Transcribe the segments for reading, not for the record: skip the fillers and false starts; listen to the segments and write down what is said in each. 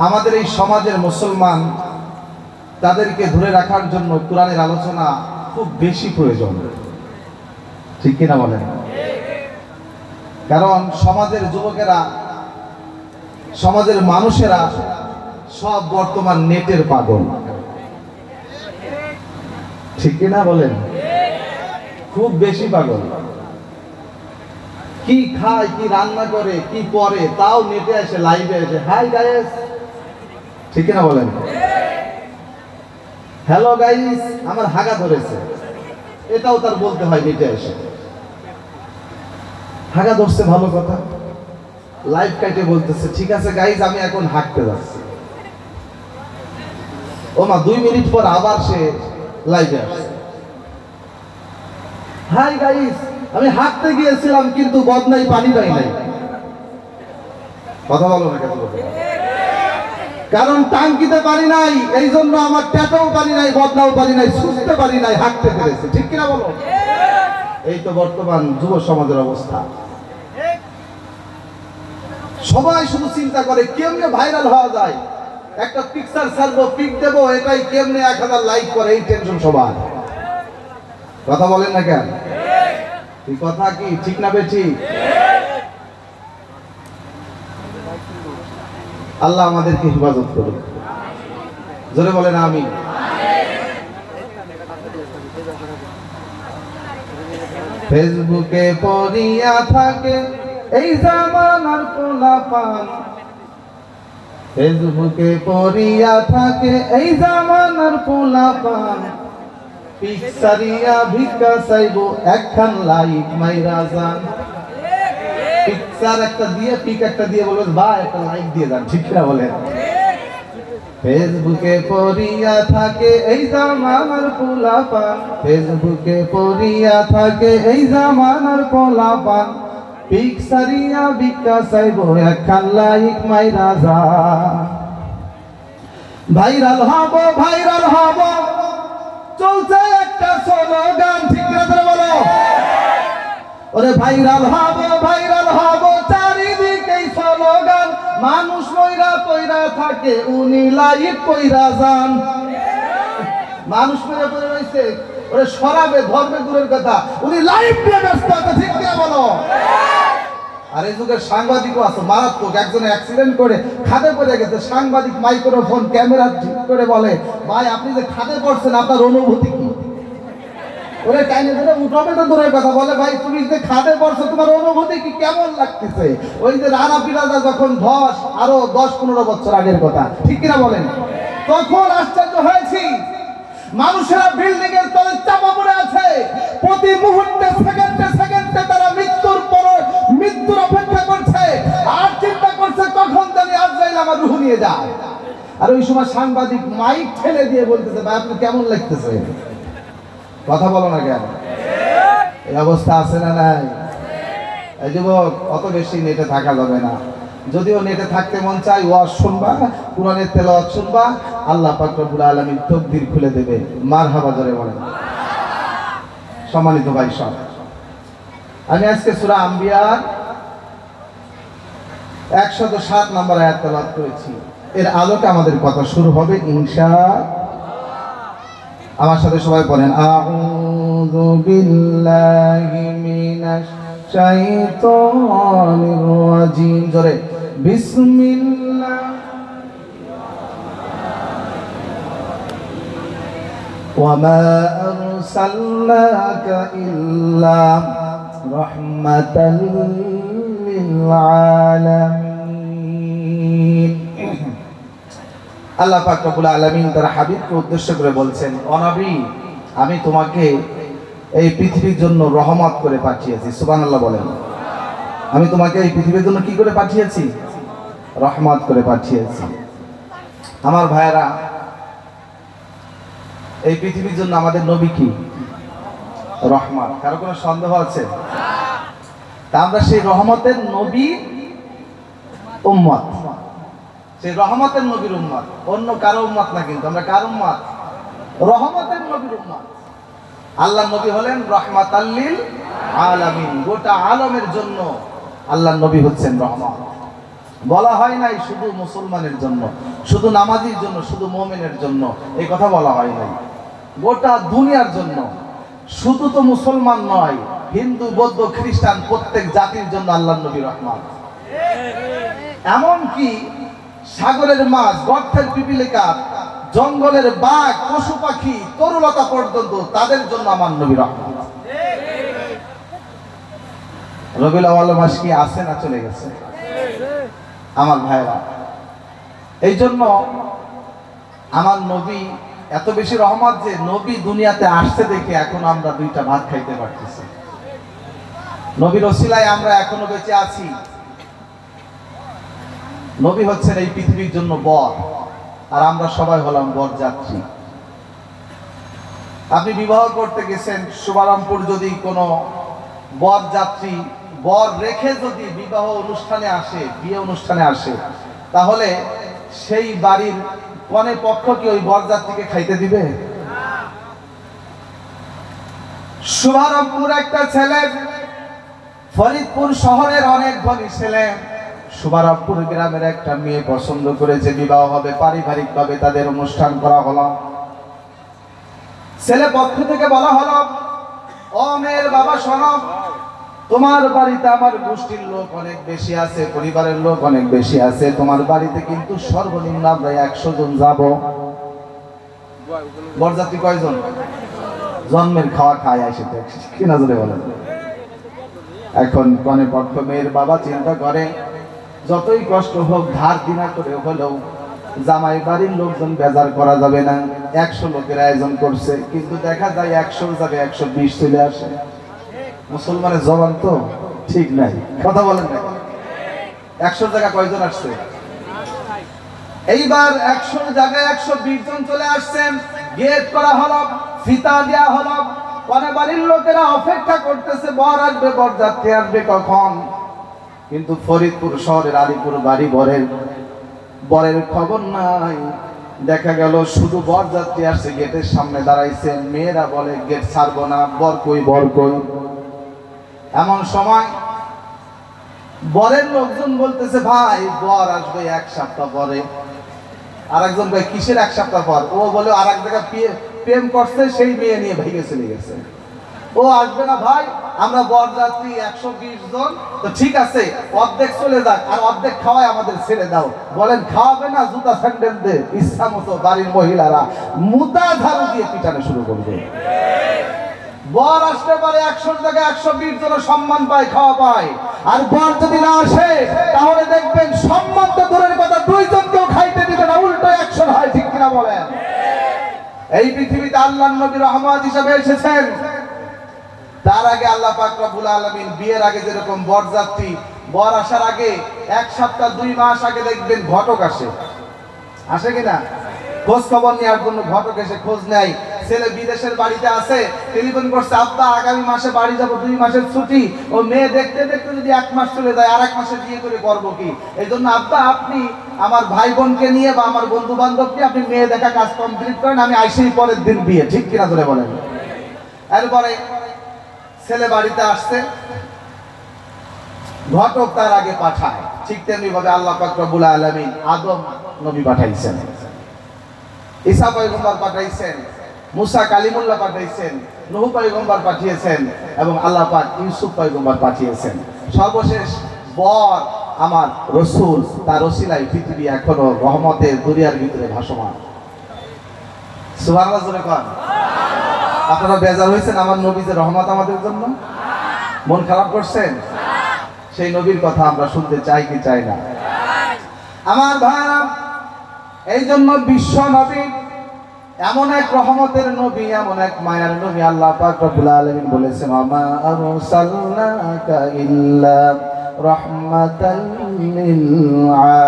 আমাদের এই সমাজের মুসলমান তাদেরকে ধরে রাখার জন্য কোরআনের আলোচনা খুব বেশি প্রয়োজন, ঠিক কিনা বলেন? কারণ সমাজের যুবকেরা, সমাজের মানুষেরা সব বর্তমান নেটের পাগল, ঠিক কিনা বলেন? খুব বেশি পাগল। কি খায়, কি রান্না করে, কি পরে, তাও নেটে এসে লাইভে এসে হাই গাইস, ঠিক কিনা বলেন? হ্যালো গাইস, আমার হাগা ধরেছে, এটাও তার বলতে হয় নেটে এসে। হাগা ধরছে ভালো কথা, লাইভ কাটে বলতেছে ঠিক আছে গাইস আমি এখন হাঁটতে যাচ্ছি। ও মা 2 মিনিট পর আবার সে লাইভে আসছে, হাই গাইস আমি হাঁটতে গিয়েছিলাম কিন্তু বদনাই পানি পাই নাই। কথা বলো না কেন? কারণ টাঙ্কিতে পারি নাই, এই জন্য আমার ট্যাপেও পারি নাই, বদনাও পারি নাই, সুস্থতে পারি নাই, হাঁটতে পেরেছি, ঠিক কিনা বলো? এই তো বর্তমান যুব সমাজের অবস্থা। সবাই শুধু চিন্তা করে কেমনে ভাইরাল হওয়া যায়, একটা পিকচার ছাড়বো, পিক দেবো, এটাই কেমনে 1000 লাইক করে, এই টেনশন সবার। কথা বলেন না কেন? এই কথা কি ঠিক না বেঠিক? আল্লাহ আমাদেরকে হেফাজত করুন, জোরে বলেন আমিন। ফেসবুকে পড়িয়া থাকে এই জামানার পোলাপান, ফেসবুকে পড়িয়া থাকে এই জামানার পোলাপান, পিকচারিয়া ভিক্ষা চাইবো একখান লাইক মাইরা যান। পিকচার একটা দিয়ে, পিক একটা দিয়ে বলবেন ভাই একটা লাইক দিয়ে যান, ঠিক না বলেন? ফেসবুকে পড়িয়া থাকে এই জামানার পোলাপান, ফেসবুকে পড়িয়া থাকে এই জামানার পোলাপান, পিকচারিয়া ভিক্ষা চাইবো একখান লাইক মাইরা যান। ভাইরাল হব, ভাইরাল হব, চলছে একটা স্লোগান, ঠিক না বলো? ওরে ভাইরাল হব, ভাইরাল হব, চারিদিকে স্লোগান, মানুষ মইরা পইরা থাকে উনি লাইভ কইরা যান। মানুষ মইরা পইরা রইছে, ওরে শরাবে ধর্মে দূরের কথা, উনি লাইভ দিয়ে ব্যস্ত আছে, ঠিক না বলো? আর এই যুগের সাংবাদিকও আছে মারাত্মক। একজন অ্যাক্সিডেন্ট করে খাদে পড়ে গেছে, সাংবাদিক মাইক্রোফোন ক্যামেরা ঠিক করে বলে ভাই আপনি যে খাদে পড়ছেন আপনার অনুভূতি কি? ওরে টাইনে ধরে উঠবে তো দূরের কথা, বলে ভাই তুমি যে খাদে পড়ছো তোমার অনুভূতি কি, কেমন লাগতেছে? ওই যে রানা পিরাজা যখন ধস, আরো 10-15 বছর আগের কথা, ঠিক কিনা বলেন? তখন আশ্চর্য হয়েছি, মানুষেরা বিল্ডিং এর তলে চাপা পড়ে আছে, প্রতি মুহূর্তে সেকেন্ডে সেকেন্ডে তারা মৃত্যুর পর মৃত্যুর অপেক্ষা করছে, আর চিন্তা করছে কখন জানি আজরাইল আমার রূহ নিয়ে যায়। আর ওই সময় সাংবাদিক মাইক ঠেলে দিয়ে বলতেছে ভাই আপনি কেমন লাগতেছে? কথা বলো না কেন? এই অবস্থা আছে না নাই? এই যুবক অত বেশি নেটে থাকা যাবে না। যদিও নেটে থাকতে মন চাই, ওয়াজ শুনবা, কোরআনের তেলাওয়াত শুনবা, আল্লাহ পাক রব্বুল আলামিন তাকদীর খুলে দেবে। মারহাবা জোরে বলেন। সম্মানিত ভাই সব, আমি আজকে সূরা আম্বিয়ার 107 নম্বর আয়াত তেলাওয়াত করেছি। এর আলোকে আমাদের কথা শুরু হবে ইনশাআল্লাহ। আমার সাথে সবাই পড়েন আউযু বিল্লাহি মিনাশ শাইতানির রাজিম, জোরে বিসমিল্লাহ। ওয়া মা আরসালনাকা ইল্লা রাহমাতাল লিল আলামিন। আল্লাহ পাক রব্বুল আলামিন তার হাবিবকে উদ্দেশ্য করে বলছেন, ও নবী আমি তোমাকে এই পৃথিবীর জন্য রহমত করে পাঠিয়েছি। সুবহানাল্লাহ বলেন। আমি তোমাকে এই পৃথিবীর জন্য কি করে পাঠিয়েছি? রহমত করে পাঠিয়েছি। আমার ভাইয়েরা, এই পৃথিবীর জন্য আমাদের নবী কি? রহমত। কারো কোনো সন্দেহ আছে? তা আমরা সেই রহমতের নবী উম্মত, সেই রহমতের নবীর উম্মত, অন্য কারো উম্মত না। কিন্তু আমরা কার উম্মত? রহমতের নবীর উম্মত। আল্লাহ নবী হলেন রাহমাতাল লিল আলামিন, গোটা আলমের জন্য আল্লাহ নবী হচ্ছেন রহমত। বলা হয় নাই শুধু মুসলমানের জন্য, শুধু নামাজির জন্য, শুধু মুমিনের জন্য, এই কথা বলা হয় নাই, গোটা দুনিয়ার জন্য। শুধু তো মুসলমান নয়, হিন্দু, বৌদ্ধ, খ্রিস্টান প্রত্যেক জাতির জন্য আল্লাহর নবী রহমত। এমনকি সাগরের মাছ, গর্তের পিপিলিকা, জঙ্গলের বাঘ, পশু পাখি, তরুলতা পর্যন্ত তাদের জন্য আমার নবী রহমত। রবিউল আউয়াল মাস কি আছে না চলে গেছে? আমার ভাইরা, এই জন্য আমার নবী এত বেশি রহমত যে নবী দুনিয়াতে আসছে দেখে এখন আমরা দুইটা ভাত খাইতে পারতেছি। নবীর ওসিলায় আমরা এখনো বেঁচে আছি। নবী হচ্ছেন এই পৃথিবীর জন্য বর, আর আমরা সবাই হলাম বরযাত্রী। আপনি বিবাহ করতে গেছেন শুভারামপুর, যদি কোনো বরযাত্রী বর রেখে যদি বিবাহ অনুষ্ঠানে আসে, বিয়ে অনুষ্ঠানে আসে, তাহলে সেই বাড়ির কনে পক্ষ কি ওই বরযাত্রীকে খাইতে দিবে? শুভারামপুর একটা ছেলে, ফরিদপুর শহরের অনেক ধনী ছেলে, শুভারামপুর গ্রামের একটা মেয়ে পছন্দ করেছে, বিবাহ হবে, পারিবারিক ভাবে তাদের অনুষ্ঠান করা হলো। ছেলে পক্ষ থেকে বলা হলো, ও মেয়ের বাবা শোনো, তোমার বাড়িতে আমার গোষ্ঠীর লোক অনেক বেশি আছে, পরিবারের লোক অনেক বেশি আছে, তোমার বাড়িতে কিন্তু সর্বনিম্ন আমরা 100 জন যাব। বরযাত্রী কয়জন? জন্মের খাওয়া খায় আসে কি না জোরে বলেন। এখন কনে পক্ষ মেয়ের বাবা চিন্তা করে, যতই কষ্ট হোক ধার দিনা করে হলেও জামাই বাড়ির লোকজন বেজার করা যাবে না, 100 লোকের আয়োজন করছে, কিন্তু দেখা যায় 100 যাবে 120 চলে আসে। মুসলমানের জবান তো ঠিক নাই, কথা বলেন না। 100 জায়গা কয়জন আসছে? এইবার 100 জায়গায় 120 জন চলে আসছেন। গেট করা হলো, ফিতা দেওয়া হলো, কনে বাড়ির লোকেরা অপেক্ষা করতেছে বর আসবে, বরযাত্রী আসবে কখন। কিন্তু ফরিদপুর শহরের আলীপুর বাড়ি বরের খবর নাই। দেখা গেল শুধু বরযাত্রী আসছে, গেটের সামনে দাঁড়াইছে, মেয়েরা বলে গেট ছাড়বো না, বর কই, বর কই। এমন সময় বরের লোকজন বলতেছে, ভাই বর আসবে 1 সপ্তাহ পরে। আরেকজন ভাই কিসের 1 সপ্তাহ পর? ও বলে আর এক জায়গায় প্রেম করছে, সেই মেয়ে নিয়ে ভেঙে চলে গেছে, ও আসবে না ভাই, আমরা বরযাত্রী 120 জন, তো ঠিক আছে অর্ধেক চলে যাক, আর অর্ধেক খাওয়ায় আমাদের ছেড়ে দাও। বলেন খাওয়াবে না? জুতা স্যান্ডেল দে, ইচ্ছা মতো বাড়ির মহিলারা মুতা ঝাড়ু দিয়ে পিটানো শুরু করবে। বর আসতে পারে 100 জায়গায় 120 জন সম্মান পায়, খাওয়া পায়, আর বর যদি না আসে তাহলে দেখবেন সম্মান তো দূরের কথা, 2 জনকেও খাইতে দিবে না, উল্টো 100 হয়, ঠিক কিনা বলেন? এই পৃথিবীতে আল্লাহর নবী রহমত হিসেবে এসেছেন। তার আগে আল্লাহ পাক রব্বুল আলামিন বিয়ের আগে যেরকম বরযাত্রী, বর আসার আগে 1 সপ্তাহ 2 মাস আগে দেখবেন ঘটক আসে কিনা, খোঁজ খবর নেওয়ার জন্য ঘটক এসে খোঁজ নেয়। ছেলে বিদেশের বাড়িতে আছে, টেলিফোন করছে, আব্বা আগামী মাসে বাড়ি যাব, 2 মাসের ছুটি। ও মেয়ে দেখতে দেখতে যদি 1 মাস চলে যায়, আর 1 মাসে বিয়ে করে করবো কি? এই জন্য আব্বা আপনি আমার ভাই বোনকে নিয়ে বা আমার বন্ধু বান্ধবকে আপনি মেয়ে দেখা কাজ কমপ্লিট করেন, আমি আইসেই পরের দিন বিয়ে, ঠিক কিনা ধরে বলেন। এরপরে ছেলে বাড়িতে আসছে, ঘটক তার আগে পাঠায়। ঠিক তেমনি ভাবে আল্লাহ পাক রব্বুল আলামিন আদম নবী পাঠাইছেন, ঈসা পয়গম্বর পাঠাইছেন, মুসা কালিমুল্লাহ পাঠাইছেন, নূহ পয়গম্বর পাঠিয়েছেন, এবং আল্লাহ পাক ইউসুফ পয়গম্বর পাঠিয়েছেন। সর্বশেষ বর আমার রাসূল, তার ওসিলায় পৃথিবী এখনো রহমতের দরিয়ার ভিতরে ভাসমান। সুবহানাল্লাহ জোরে কোন। আপনারা বেজার হয়েছেন আমার নবী যে রহমত আমাদের জন্য? মন খারাপ করছেন? সেই নবীর কথা আমরা শুনতে চাই কি চাই না? আমার ভাইরা, এই জন্য বিশ্ব নবী এমন এক রহমতের নবী, এমন এক মায়ার নবী, আল্লাহ পাক রব্বুল আলামিন বলেছেন, আমা আরসালনাকা ইল্লা রাহমাতাল লিল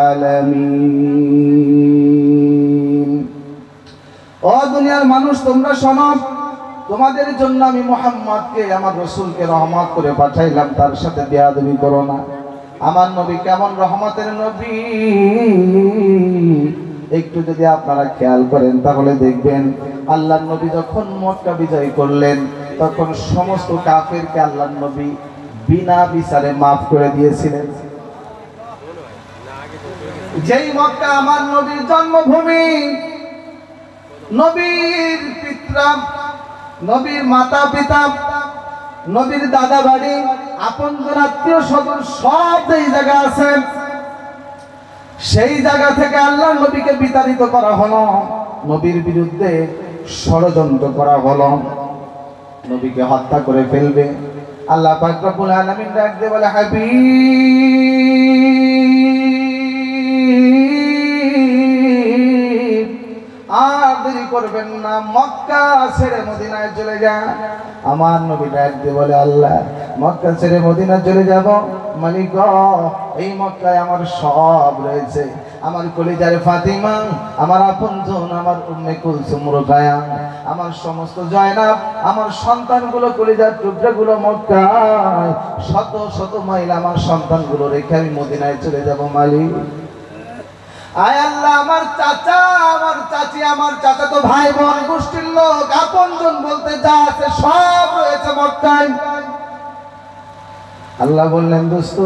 আলামিন। ও দুনিয়ার মানুষ তোমরা শোনো, তোমাদের জন্য আমি মুহাম্মদকে, আমার রাসূলকে রহমত করে পাঠাইলাম, তার সাথে বেয়াদবি করো না। আমার নবী কেমন রহমতের নবী, একটু যদি আপনারা খেয়াল করেন তাহলে দেখবেন আল্লাহর নবী যখন মক্কা বিজয় করলেন তখন সমস্ত কাফেরকে আল্লাহর নবী বিনা বিচারে মাফ করে দিয়েছিলেন। যেই মক্কা আমার নবীর জন্মভূমি, নবীর পিতা, নবীর মাতা পিতা, নবীর দাদা বাড়ি, আপনজন আত্মীয় স্বজন সব এই জায়গা আছে। সেই জায়গা থেকে আল্লাহ নবীকে বিতাড়িত করা হলো, নবীর বিরুদ্ধে ষড়যন্ত্র করা হলো, নবীকে হত্যা করে ফেলবে। আল্লাহ পাক রব্বুল আলামিন ডাক দিয়ে বলে, হাবিব আর দেরি করবেন না, মক্কা ছেড়ে মদিনায় চলে যান। আমার নবী ডাক দিয়ে বলে, আল্লাহ মক্কা ছেড়ে মদিনা চলে যাব? মালিক এই মক্কায় আমার সব রয়েছে, আমার কলিজার ফাতিমা, আমার আপনজন, আমার উম্মে কুলসুম রুকায়া, আমার সমস্ত জয়নাব, আমার সন্তানগুলো, কলিজার টুকরাগুলো মক্কায়, শত শত মাইল আমার সন্তানগুলো রেখে আমি মদিনায় চলে যাব। মালিক আয় আল্লাহ, আমার চাচা, আমার চাচি, আমার চাচা তো ভাই বোন গোষ্ঠীর লোক, আপনজন বলতে যা আছে সব রয়েছে মক্কায়। আল্লাহ বললেন, দোস্ত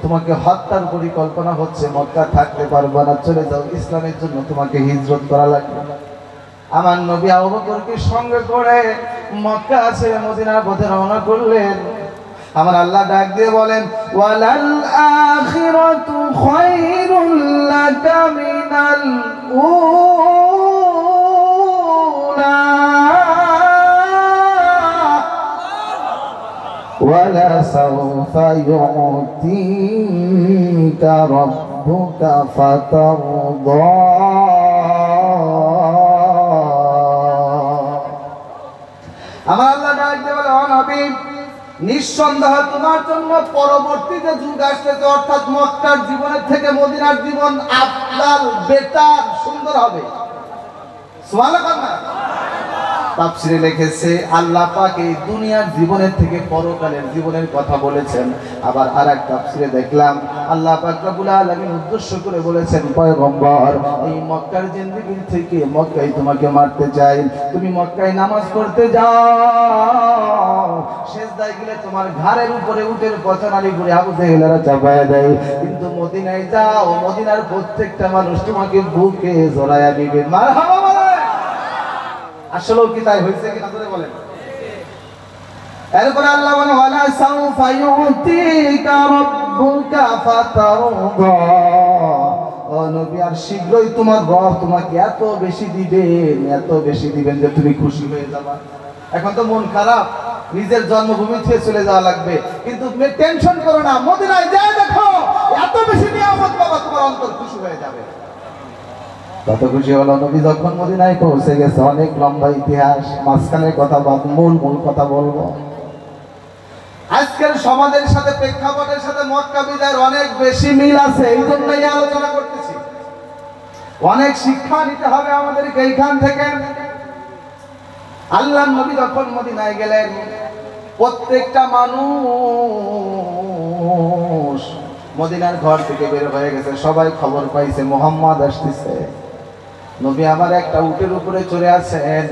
তোমাকে হত্যার পরিকল্পনা হচ্ছে, মক্কা থাকতে পারবে না, চলে যাও, ইসলামের জন্য তোমাকে হিজরত করা লাগবে। আমার নবী আবু বকরকে সঙ্গে করে মক্কা ছেড়ে মদিনার পথে রওনা করলেন। আমার আল্লাহ ডাক দিয়ে বলেন, ওয়ালাল আখিরাতু খায়রুল লাকা মিনাল উলা ওয়ালা সাওফা ইউতিকা রাব্বুকা ফাতারদা। আমার আল্লাহ ডাক দিয়ে বলে, ও নবী নিঃসন্দেহ তোমার জন্য পরবর্তীতে যুগ আসতেছে, অর্থাৎ মক্কার জীবনের থেকে মদিনার জীবন আফদাল, বেটার, সুন্দর হবে। সুবহানাল্লাহ। তাফসীরে লিখেছে আল্লাহ পাক এই দুনিয়ার জীবনের থেকে পরকালের জীবনের কথা বলেছেন। আবার আরেক তাফসীরে দেখলাম আল্লাহ পাক রব্বুল আলামিন উদ্দেশ্য করে বলেছেন, পয়গম্বর এই মক্কার জিন্দেগি থেকে মক্কায় তোমাকে মারতে চাই, তুমি মক্কায় নামাজ পড়তে যাও, সিজদায় গেলে তোমার ঘাড়ের উপরে উটের পচনালি করে আবু জেহেলরা চাপায়া দেয়, কিন্তু মদিনায় যাও, মদিনার প্রত্যেকটা মানুষ তোমাকে বুকে জড়ায়া দিবে। মারহাবা বলেন। আসলেও কি তাই হয়েছে কিনা ধরে বলেন। এরপরে আল্লাহ বলেন, ওয়ালা সাউফা ইউতিকা রাব্বুকা ফাতারদা। ও নবী, আর শীঘ্রই তোমার রব তোমাকে এত বেশি দিবেন, এত বেশি দিবেন যে তুমি খুশি হয়ে যাবা। এখন তো মন খারাপ, নিজের জন্মভূমি থেকে চলে যাওয়া লাগবে, কিন্তু তুমি টেনশন করো না, মদিনায় যা দেখো এত বেশি নিয়ামত পাবা, তোমার অন্তর খুশি হয়ে যাবে। কত খুশি হলো নবী যখন মদিনায় পৌঁছে গেছে। অনেক লম্বা ইতিহাস, মাঝখানের কথা বাদ, মূল কথা বলবো। আজকের সমাজের সাথে, প্রেক্ষাপটের সাথে মক্কা বিদায়ের অনেক বেশি মিল আছে, এই জন্যই আলোচনা করতেছি। অনেক শিক্ষা নিতে হবে আমাদেরকে এইখান থেকে। আল্লাহর নবী যখন মদিনায় গেলেন, প্রত্যেকটা মানুষ মদিনার ঘর থেকে বের হয়ে গেছে, সবাই খবর পাইছে মুহাম্মদ আসতেছে। নবী আমার একটা উটের উপরে চড়ে আছেন,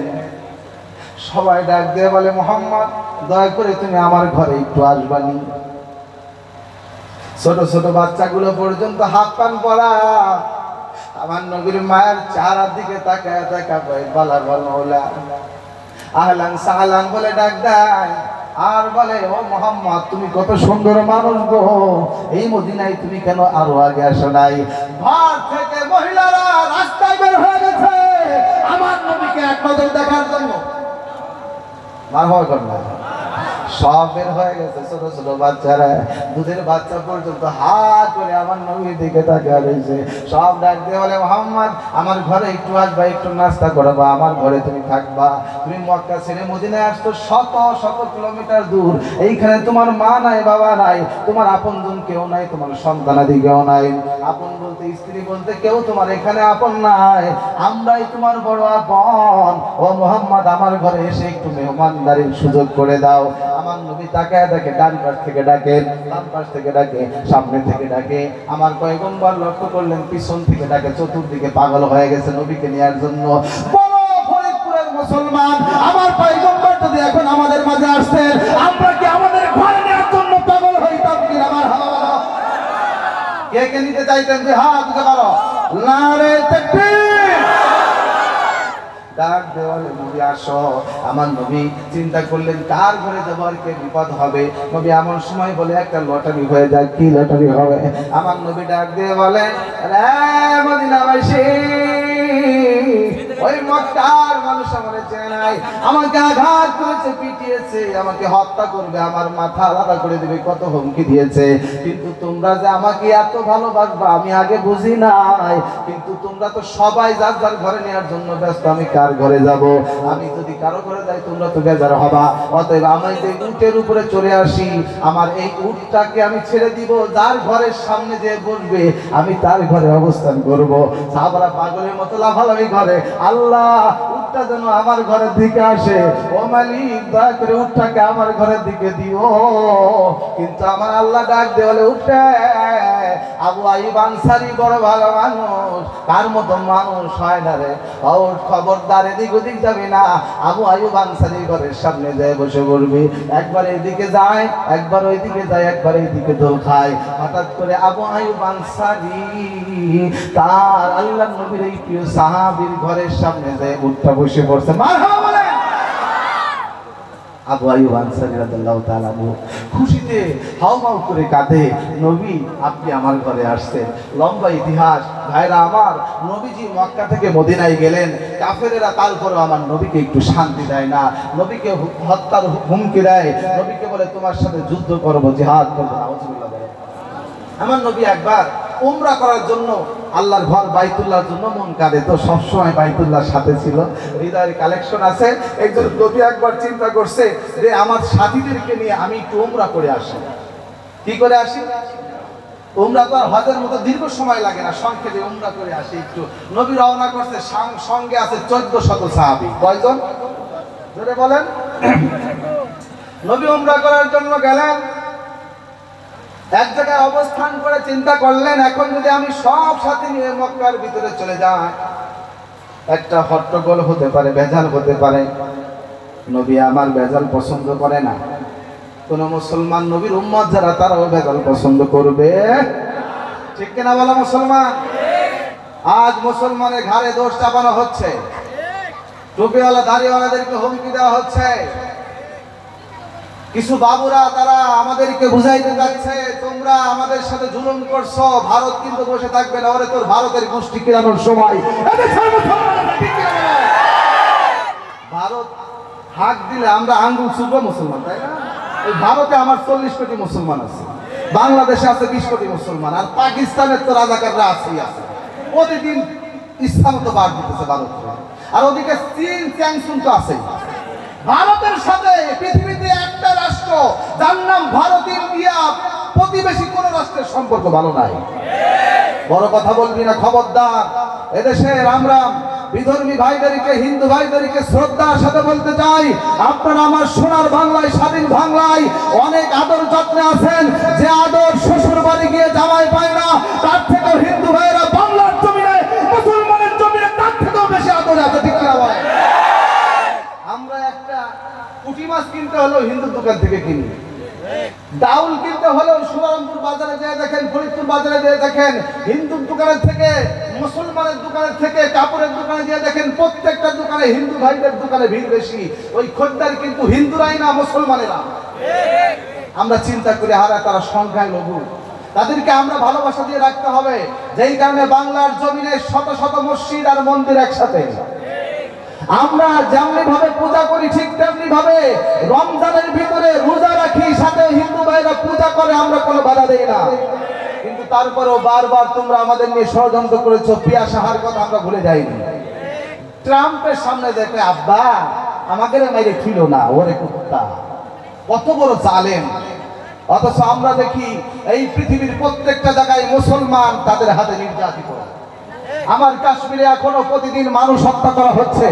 সবাই ডাক দিয়ে বলে, মুহাম্মদ দয়া করে তুমি আমার ঘরে একটু আসবানি। ছোট ছোট বাচ্চাগুলো পর্যন্ত হাত পান পরা। আমার নবীর মায়ের চেহারার দিকে তাকায় তাকায় বালা বলা আহলান সাহলান বলে ডাক দেয়, আর বলে, ও মুহাম্মদ তুমি কত সুন্দর মানুষ গো, এই মদিনায় তুমি কেন আরো আগে আসো নাই? ঘর থেকে মহিলারা রাস্তায় বের হয়ে গেছে আমার নবীকে এক নজর দেখার জন্য। মারহাবা করনা, সব বের হয়ে গেছে, ছোট ছোট বাচ্চারা, দুধের বাচ্চা পর্যন্ত হাত করে আমার নবীর দিকে তাকিয়ে রয়েছে। সব ডাক দিয়ে বলে, মুহাম্মদ আমার ঘরে একটু আসবা, একটু নাস্তা করবা, আমার ঘরে তুমি থাকবা। তুমি মক্কা ছেড়ে মদিনায় আসতো শত শত কিলোমিটার দূর, এইখানে তোমার মা নাই, বাবা নাই, তোমার আপনজন কেউ নাই, তোমার সন্তানাদি কেউ নাই, আপন বলতে স্ত্রী বলতে কেউ তোমার এখানে আপন নাই, আমরাই তোমার বড় আপন। ও মুহাম্মদ আমার ঘরে এসে একটু মেহমানদারির সুযোগ করে দাও। আমার নবী তাকায় দেখে, ডান পাশ থেকে ডাকে, বাম পাশ থেকে ডাকে, সামনে থেকে ডাকে। আমার পয়গম্বর লক্ষ্য করলেন পিছন থেকে ডাকে, চতুর্দিকে পাগল হয়ে গেছে নবীকে নেওয়ার জন্য। বড় ফরিদপুরের মুসলমান, আমার পয়গম্বর যদি এখন আমাদের মাঝে আসতেন, আমরা কি আমাদের ঘরে নেওয়ার জন্য পাগল হইতাম কি? আমার কে কে নিতে চাইতেন যে হাত দিতে পারো? নারে তাকবীর। ডাক দেওয়ালে নবী আসো। আমার নবী চিন্তা করলেন কার ঘরে যাবো আর কে বিপদ হবে। নবী এমন সময় বলে একটা লটারি হয়ে যায়। কি লটারি হবে? আমার নবী ডাক দিয়ে বলে মদিনাবাসী, ওই মক্কার মানুষ আমার চেনে নাই, আমাকে আঘাত করেছে, পিটিয়েছে, আমাকে হত্যা করবে, আমার মাথা আলাদা করে দেবে, কত হুমকি দিয়েছে। কিন্তু তোমরা যে আমাকে এত ভালোবাসবা আমি আগে বুঝি নাই। কিন্তু তোমরা তো সবাই যার যার ঘরে নেওয়ার জন্য ব্যস্ত, আমি কার ঘরে যাব? আমি যদি কারো ঘরে যাই তোমরা তো বেজার হবা। অতএব আমি যে উটের উপরে চলে আসি, আমার এই উটটাকে আমি ছেড়ে দিব, যার ঘরের সামনে যে বসবে আমি তার ঘরে অবস্থান করব। সাহাবারা পাগলের মতো লাফালাফি করে, আল্লাহ উটটা যেন আমার ঘরের দিকে আসে, ও মালিক দয়া করে উটটাকে আমার ঘরের দিকে দিও। কিন্তু আমার আল্লাহ ডাক দিয়ে বলে, উঠে আবু আইয়ুব আনসারী বড় ভালো মানুষ, কার মতো মানুষ হয় না রে। ও খবরদার এদিক ওদিক যাবি না, আবু আইয়ুব আনসারী ঘরের সামনে যায় বসে পড়বি। একবার এদিকে যায়, একবার ওইদিকে যায়, একবার এইদিকে দোল খায়। হঠাৎ করে আবু আইয়ুব আনসারী তার আল্লাহর নবীর এই প্রিয় সাহাবীর ঘরের সামনে যায় উঠটা বসে পড়ছে। মারহাবা বলেন। আবু আইয়ুব আনসারী রাদিয়াল্লাহু তাআলা খুশিতে হাউমাউ করে কাঁদে, নবী আপনি আমার ঘরে আসছেন। লম্বা ইতিহাস ভাইরা আমার। নবীজি মক্কা থেকে মদিনায় গেলেন, কাফেরেরা তারপরে আমার নবীকে একটু শান্তি দেয় না, নবীকে হত্যার হুমকি দেয়, নবীকে বলে তোমার সাথে যুদ্ধ করবো, জিহাদ করবো। নাউজুবিল্লাহ। আমার নবী একবার উমরা করার জন্য আল্লাহর ঘর বাইতুল্লাহর জন্য মন কাঁদে, তো সবসময় বাইতুল্লাহর সাথে ছিল, হৃদয়ের কালেকশন আছে। একজন নবী একবার চিন্তা করছে যে আমার সাথীদেরকে নিয়ে আমি একটু উমরা করে আসি। কি করে আসি? উমরা তো আর হজের মতো দীর্ঘ সময় লাগে না, সংক্ষেপে উমরা করে আসি একটু। নবী রওনা করছে, সঙ্গে আছে 1400 সাহাবী। কয়জন? জোরে বলেন। নবী উমরা করার জন্য গেলেন, এক জায়গায় অবস্থান করে চিন্তা করলেন এখন যদি আমি সব সাথী নিয়ে মক্কার ভিতরে চলে যাই, একটা হট্টগোল হতে পারে, ভেজাল হতে পারে। নবী আমার ভেজাল পছন্দ করে না। কোন মুসলমান নবীর উম্মত যারা তারাও ভেজাল পছন্দ করবে, ঠিক কিনা বলো মুসলমান? আজ মুসলমানের ঘাড়ে দোষ চাপানো হচ্ছে, টুপিওয়ালা দাড়িওয়ালাদেরকে হুমকি দেওয়া হচ্ছে। কিছু বাবুরা তারা আমাদেরকে বুঝাইতে যাচ্ছে তোমরা আমাদের সাথে জুলুম করছো, ভারত কিন্তু বসে থাকবে না, ওরে তোর ভারতের গোষ্ঠী কিরানোর সময়। ভারত হাত দিলে আমরা আঙ্গুল ছুঁড়বো মুসলমান, তাই না? এই ভারতে আমার 40 কোটি মুসলমান আছে, বাংলাদেশে আছে 20 কোটি মুসলমান, আর পাকিস্তানের তো রাজাকাররা আছেই আছে। প্রতিদিন ইসলাম তো বাদ দিতেছে ভারত, আর ওদিকে চীন চ্যাংসুন তো আছে। ভারতের সাথে পৃথিবীতে একটা রাষ্ট্র যার নাম ভারত, ইন্ডিয়া, প্রতিবেশী কোন রাষ্ট্রের সম্পর্ক ভালো নাই। বড় কথা বলবি না, খবরদার। এদেশে রাম রাম বিধর্মী ভাইদেরকে, হিন্দু ভাইদেরকে শ্রদ্ধার সাথে বলতে চাই, আপনারা আমার সোনার বাংলায়, স্বাধীন বাংলায় অনেক আদর যত্নে আছেন, যে আদর শ্বশুর বাড়ি গিয়ে জামাই পায় না, তার থেকেও হিন্দু ভাইরা বাংলার জমিনে, মুসলমানের জমিনে তার থেকেও বেশি আদর আছে, ঠিক কিনা ভাই? আমরা একটা পুঁটি মাছ কিনতে হলেও হিন্দুর দোকান থেকে কিনি, ডাউল কিনতে হলেও সুবর্ণপুর বাজারে যেয়ে দেখেন, ফরিদপুর বাজারে যেয়ে দেখেন, হিন্দুর দোকানের থেকে, মুসলমানের দোকানের থেকে, কাপড়ের দোকানে যেয়ে দেখেন, প্রত্যেকটা দোকানে হিন্দু ভাইদের দোকানে ভিড় বেশি। ওই খদ্দের কিন্তু হিন্দুরাই না, মুসলমানেরা। আমরা চিন্তা করি হারা তারা সংখ্যায় লঘু, তাদেরকে আমরা ভালোবাসা দিয়ে রাখতে হবে। যেই কারণে বাংলার জমিনে শত শত মসজিদ আর মন্দির একসাথে। আমরা যেমনি ভাবে পূজা করি ঠিক তেমনি ভাবে রমজানের ভিতরে রোজা রাখি, সাথে হিন্দু ভাইরা পূজা করে, আমরা কোনো বাধা দেই না। কিন্তু তারপরেও বারবার তোমরা আমাদের নিয়ে ষড়যন্ত্র করেছো, পিয়া সাহার কথা আমরা ভুলে যাইনি। ট্রাম্পের সামনে দেখে আব্বা আমাকে মেরে ছিল না, ওরে কুত্তা, কত বড় জালেম। অথচ আমরা দেখি এই পৃথিবীর প্রত্যেকটা জায়গায় মুসলমান তাদের হাতে নির্যাতিত। আমার কাশ্মীরে এখনো প্রতিদিন মানুষ হত্যা করা হচ্ছে,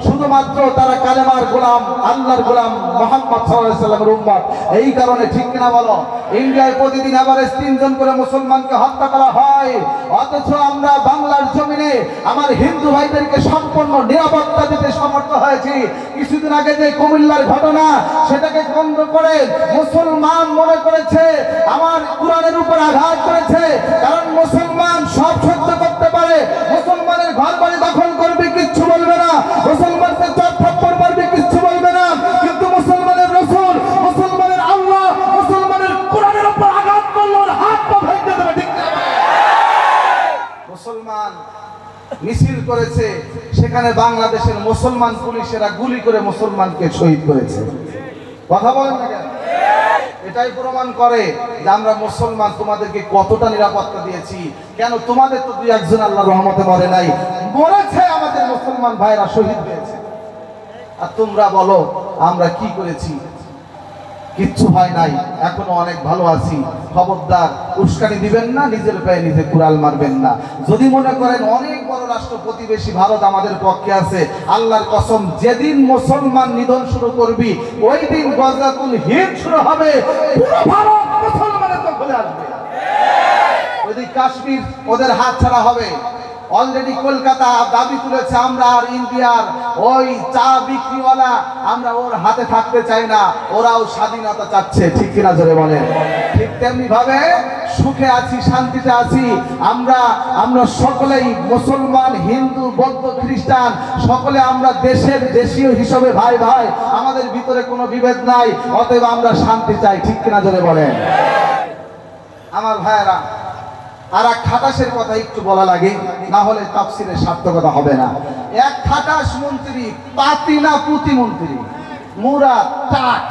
শুধুমাত্র তারা কালেমার গোলাম, আল্লাহর গোলাম, মুহাম্মদ সাল্লাল্লাহু আলাইহি ওয়াসাল্লামের উম্মত। এই কারণে ঠিক কিনা বলো? ইন্ডিয়ায় প্রতিদিন এভারেজ 3 জন করে মুসলমানকে হত্যা করা হয়, অথচ আমরা বাংলার জমিনে দিয়ে আমার হিন্দু ভাইদেরকে সম্পূর্ণ নিরাপত্তা দিতে সমর্থ হয়েছি। কিছুদিন আগে যে কুমিল্লার ঘটনা, সেটাকে কেন্দ্র করে মুসলমান মনে করেছে আমার কোরআনের উপর আঘাত করেছে, কারণ মুসলমান সব সহ্য করতে পারে। মুসলমানের ঘর বাড়ি দখল করবে, কিচ্ছু বলবে না। মুসলমানদের চর থাপ্পড় মারবে, কিচ্ছু বলবে না। কিন্তু মুসলমানের রাসূল, মুসলমানের আল্লাহ, মুসলমানের কোরআনের উপর আঘাত করলো, হাত পা ভেঙে দেবে, ঠিক না? মুসলমান মিছিল করেছে, সেখানে বাংলাদেশের মুসলমান পুলিশেরা গুলি করে মুসলমানকে শহীদ করেছে। কথা বলেন না কেন? এটাই প্রমাণ করে যে আমরা মুসলমান তোমাদেরকে কতটা নিরাপত্তা দিয়েছি। কেন তোমাদের তো দুই একজন আল্লাহর রহমতে মরে নাই, মরেছে আমাদের মুসলমান ভাইরা, শহীদ হয়েছে। আর তোমরা বলো আমরা কি করেছি? কিচ্ছু হয় নাই, এখনো অনেক ভালো আছি। খবরদার উস্কানি দিবেন না, নিজের পায়ে নিজে কুড়াল মারবেন না। যদি মনে করেন অনেক বড় রাষ্ট্র প্রতিবেশী ভারত আমাদের পক্ষে আছে, আল্লাহর কসম যেদিন মুসলমান নিধন শুরু করবি ওই দিন গজওয়াতুল হিন্দ শুরু হবে, পুরো ভারত মুসলমানের দখলে আসবে। ওই দিন কাশ্মীর ওদের হাত ছাড়া হবে। অলরেডি কলকাতা দাবি তুলেছে আমরা আর ইন্ডিয়ার ওই চা বিক্রিওয়ালা আমরা ওর হাতে থাকতে চাই না, ওরাও স্বাধীনতা চাচ্ছে, ঠিক কিনা জোরে বলেন? ঠিক তেমনি ভাবে সুখে আছি, শান্তিতে আছি আমরা। আমরা সকলেই মুসলমান, হিন্দু, বৌদ্ধ, খ্রিস্টান, সকলে আমরা দেশের দেশীয় হিসাবে ভাই ভাই, আমাদের ভিতরে কোনো বিভেদ নাই। অতএব আমরা শান্তি চাই, ঠিক কিনা জোরে বলেন? আমার ভাইয়েরা, আর এক খাটাসের কথা একটু বলা লাগে, না হলে তাফসীরের সার্থকতা হবে না। এক খাটাস মন্ত্রী, পাতি না প্রতিমন্ত্রী, মুরা টাক,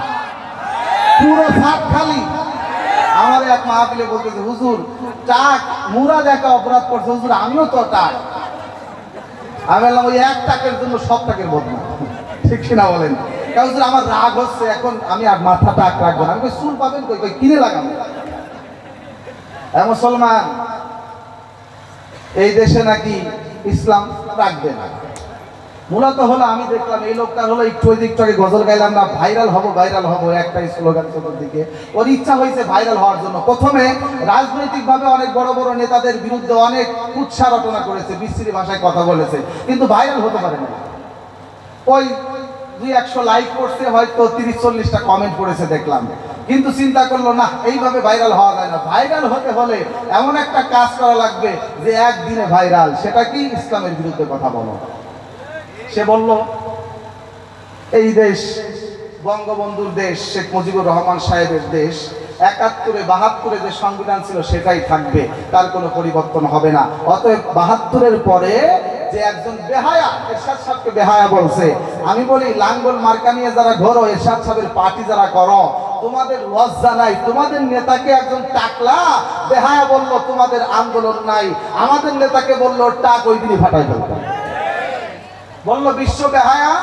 পুরো সাত খালি। আমার এক মাহফিলে বলতেছে, হুজুর টাক মুরা দেখা অপরাধ করছে, হুজুর আমিও তো টাক। আমি বললাম ওই এক টাকের জন্য সব টাকের বদনাম, ঠিক কিনা বলেন? হুজুর আমার রাগ হচ্ছে, এখন আমি আর মাথা টাক রাখবো না। আমি চুল পাবেন কই, কই কিনে লাগাবো। মুসলমান এই দেশে নাকি ইসলাম রাখবে না। মূলত হলো আমি দেখলাম এই লোকটার হলো একটু ওই দিকটাকে গজল গাইলাম না, ভাইরাল হব ভাইরাল হব, একটাই স্লোগান চতুর্দিকে। ওর ইচ্ছা হয়েছে ভাইরাল হওয়ার জন্য। প্রথমে রাজনৈতিকভাবে অনেক বড় বড় নেতাদের বিরুদ্ধে অনেক কুৎসা রটনা করেছে, বিশ্রী ভাষায় কথা বলেছে, কিন্তু ভাইরাল হতে পারে না। ওই 200-100 লাইক করছে, হয়তো 30-40টা কমেন্ট করেছে দেখলাম। কিন্তু চিন্তা করলো না, এইভাবে ভাইরাল হওয়া যায় না। ভাইরাল হতে হলে এমন একটা কাজ করা লাগবে যে একদিনে ভাইরাল। সেটা কি? ইসলামের বিরুদ্ধে কথা বলো। সে বলল এই দেশ বঙ্গবন্ধুর দেশ, শেখ মুজিবুর রহমান সাহেবের দেশ। 71-72 যে সংবিধান ছিল সেটাই থাকবে, তার কোনো পরিবর্তন হবে না। অতএব 72-এর পরে যে একজন বেহায়া, এরশাদ সাহেবকে বেহায়া বলছে। আমি বলি লাঙ্গল মার্কা নিয়ে যারা ঘোরো, এরশাদ সাহেবের পার্টি যারা করো, তোমাদের লজ্জা নাই? তোমাদের নেতাকে একজন টাকলা বেহায়া বলল তোমাদের আন্দোলন নাই, আমাদের নেতাকে বলল টাক, ওই দিনই ফাটাই ফেলতাম। বললো বিশ্ব বেহায়া,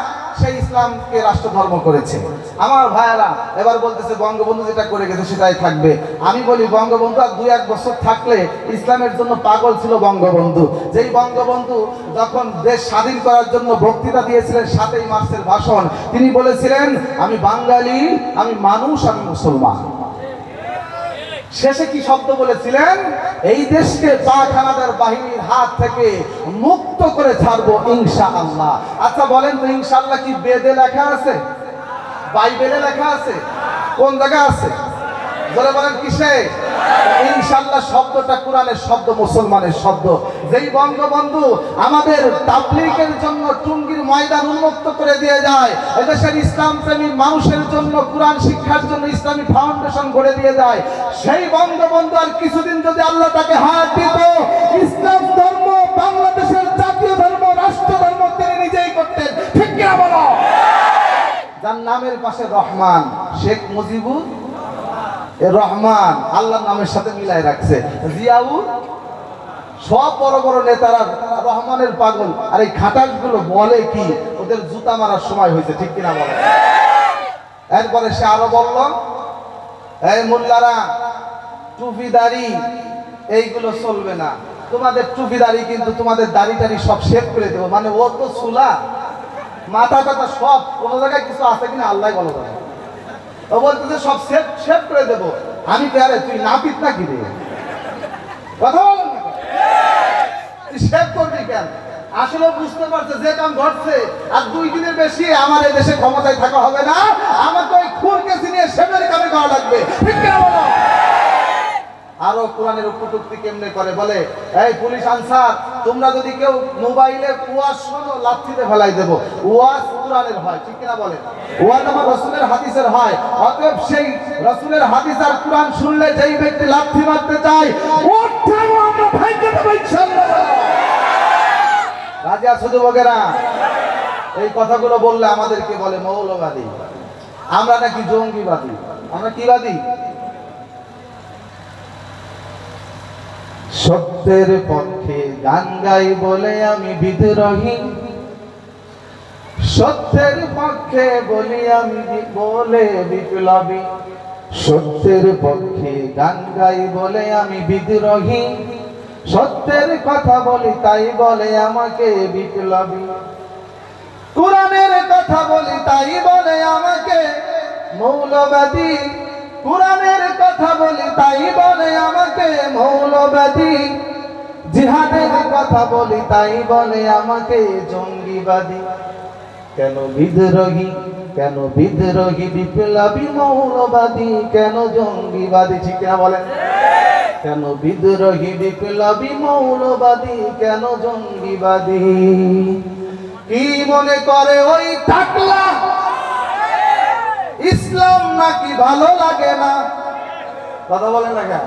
সেই ইসলামকে রাষ্ট্র ধর্ম করেছে। আমার ভাইয়েরা এবার বলতেছে বঙ্গবন্ধু যেটা করে গেছে সেটাই থাকবে। আমি বলি বঙ্গবন্ধু আর 2-1 বছর থাকলে, ইসলামের জন্য পাগল ছিল বঙ্গবন্ধু। যেই বঙ্গবন্ধু যখন দেশ স্বাধীন করার জন্য বক্তৃতা দিয়েছিলেন 7ই মার্চের ভাষণ, তিনি বলেছিলেন আমি বাঙালি, আমি মানুষ, আমি মুসলমান। শেষে কি শব্দ বলেছিলেন? এই দেশকে পাক হানাদার বাহিনীর হাত থেকে মুক্ত করে ছাড়বো ইনশাআল্লাহ। আচ্ছা বলেন তো, ইনশাআল্লাহ কি বেদে লেখা আছে? বাইবেলে লেখা আছে? কোন জায়গায় আছে? বলে বলেন কিসে? ইনশাআল্লাহ শব্দটা কোরআনের শব্দ, মুসলমানের শব্দ। যেই বঙ্গবন্ধু আমাদের তাবলীগের জন্য টুঙ্গির ময়দান উন্মুক্ত করে দিয়ে যায়, এদেশের ইসলাম প্রেমী মানুষের জন্য, কোরআন শিক্ষার জন্য ইসলামী ফাউন্ডেশন গড়ে দিয়ে যায়, সেই বঙ্গবন্ধু আর কিছুদিন যদি আল্লাহ তাকে হাত দিত, ইসলাম ধর্ম বাংলাদেশের জাতীয় ধর্ম, রাষ্ট্র ধর্ম তিনি নিজেই করতেন, ঠিক কিনা বলো? যার নামের পাশে রহমান, শেখ মুজিবুর রহমান, আল্লাহর নামের সাথে মিলাই রাখছে। জিয়াউর, সব বড় বড় নেতারা রহমানের পাগল। আর এই খাটাসগুলো বলে কি, ওদের জুতা মারার সময় হয়েছে, ঠিক কিনা বলে? এরপরে সে আরো বলল, এই মোল্লারা টুপিদারি এইগুলো চলবে না, তোমাদের টুপিদারি কিন্তু তোমাদের দাড়ি টাড়ি সব শেভ করে দেবো। মানে ও তো চুলা, মাথা টাথা সব, কোনো জায়গায় কিছু আছে কিনা আল্লাহ বলো। ও বলতেছে সব শেভ করে দেবো। আমি পেয়ারে তুই নাপিত নাকি রে? কথা বলেন না, তুই শেভ করবি কেন? আসলে বুঝতে পারছে যে কাম ঘটছে আর 2 দিনের বেশি আমার এই দেশে ক্ষমতায় থাকা হবে না, আমাকে ওই খুরকে চিনিয়ে সেবের কামে করা লাগবে। ঠিক কিনা বলো? আরো কোরআনের কটূক্তি কেমনে করে, বলে এই পুলিশ আনসার তোমরা যদি কেউ মোবাইলে ওয়াজ শোনো লাঠিতে ফেলাই দেব। ওয়াজ কোরআনের হয়, ঠিক কিনা বলে? ওয়াজ আমার রাসূলের হাদিসের হয়। অতএব সেই রাসূলের হাদিস আর কোরআন শুনলে যেই ব্যক্তি লাঠি মারতে চায় ওটাও আমরা ভাঙতে দেব ইনশাআল্লাহ। রাজা শুধু বগেরা এই কথাগুলো বললে আমাদেরকে বলে মৌলবাদী, আমরা নাকি জঙ্গিবাদী। আমরা কি বাদী? সত্যের পক্ষে গান গাই বলে আমি বিদ্রোহী, সত্যের পক্ষে বলি আমি বলে বিপ্লবী, সত্যের পক্ষে গান গাই বলে আমি বিদ্রোহী, সত্যের কথা বলি তাই বলে আমাকে বিপ্লবী, কোরআনের কথা বলি তাই বলে আমাকে মৌলবাদী, কোরআনের কথা বলি তাই বলে আমাকে মৌলবাদী, জিহাদের কথা বলি তাই বলে আমাকে জঙ্গিবাদী। কেন বিদ্রোহী, কেন বিদ্রোহী, বিপ্লবী, মৌলবাদী, কেন জঙ্গিবাদী? ঠিক না বলেন? কেন বিদ্রোহী, বিপ্লবী, মৌলবাদী, কেন জঙ্গিবাদী? কি মনে করে ওই টাকলা ইসলাম নাকি ভালো লাগে না? কথা বলেন না কেন?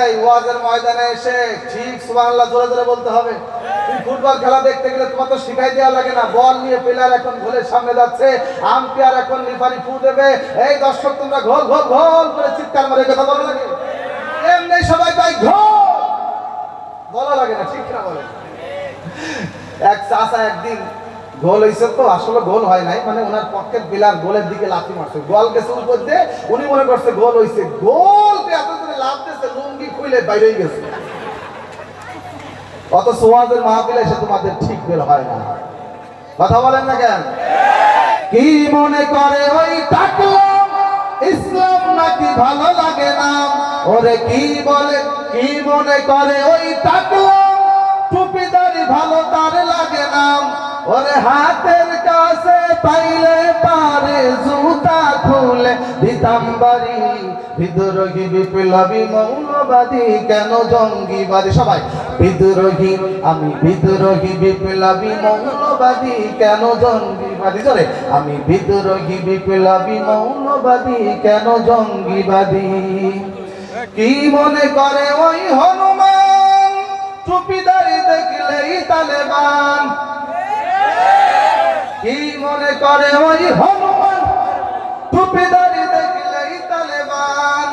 এই ওয়াজের ময়দানে এসে ঠিক সুবহানাল্লাহ জোরে জোরে বলতে হবে। তুমি ফুটবল খেলা দেখতে গেলে তোমার তো শিখাই দেওয়া লাগে না, বল নিয়ে প্লেয়ার এখন গোলের সামনে যাচ্ছে, আম্পায়ার এখন রেফারি ফু দেবে, এই দর্শক তোমরা গোল গোল গোল করে চিৎকার মারে, কথা বলা লাগে? এমনি সবাই তাই গোল বলা লাগে না, ঠিক না বলে? এক চাচা একদিন গোল হয়েছে তো, আসলে গোল হয় নাই, মানে ওনার পকেট বিলার গোলের দিকে লাথি মারছে, গোল গেছে উপর দিয়ে, উনি মনে করছে গোল হয়েছে, গোল এত করে লাভ দিয়েছে লুঙ্গি খুলে বাইরে গেছে। অত সোয়াজের মাহফিলে এসে তোমাদের ঠিক বের হয় না, কথা বলেন না কেন? কি মনে করে ওই টাকলা ইসলাম নাকি ভালো লাগে না? ওরে কি বলে, কি মনে করে ওই টাকলা টুপিদারি ভালো তার লাগে না? ওরে হাতের কাছে পাইলে পারে জুতা খুলে দিতাম বাড়ি, বিদ্রোহী, বিপ্লবী, মৌলবাদী, কেন জঙ্গিবাদী? সবাই বিদ্রোহী, আমি বিদ্রোহী, বিপ্লবী, মৌলবাদী, কেন জঙ্গিবাদী? জোরে আমি বিদ্রোহী, বিপ্লবী, মৌলবাদী, কেন জঙ্গিবাদী? কি মনে করে ওই হনুমান টুপিদারি দেখলেই তালেবান? কি মনে করে ওই হনুমান টুপিদারি দেখলেই তালেবান?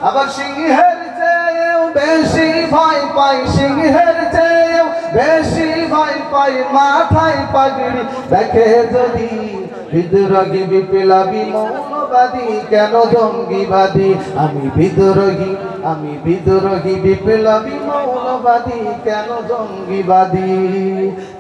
আবার সিংহের চেয়েও বেশি ভয় পাই, সিংহের চেয়েও বেশি ভয় পাই মাথায় পাগড়ি দেখে যদি, বিদ্রোহী, বিপ্লবী, মৌলবাদী, কেন জঙ্গিবাদী? আমি বিদ্রোহী, আমি বিদ্রোহী, বিপ্লবী, মৌলবাদী, কেন জঙ্গিবাদী?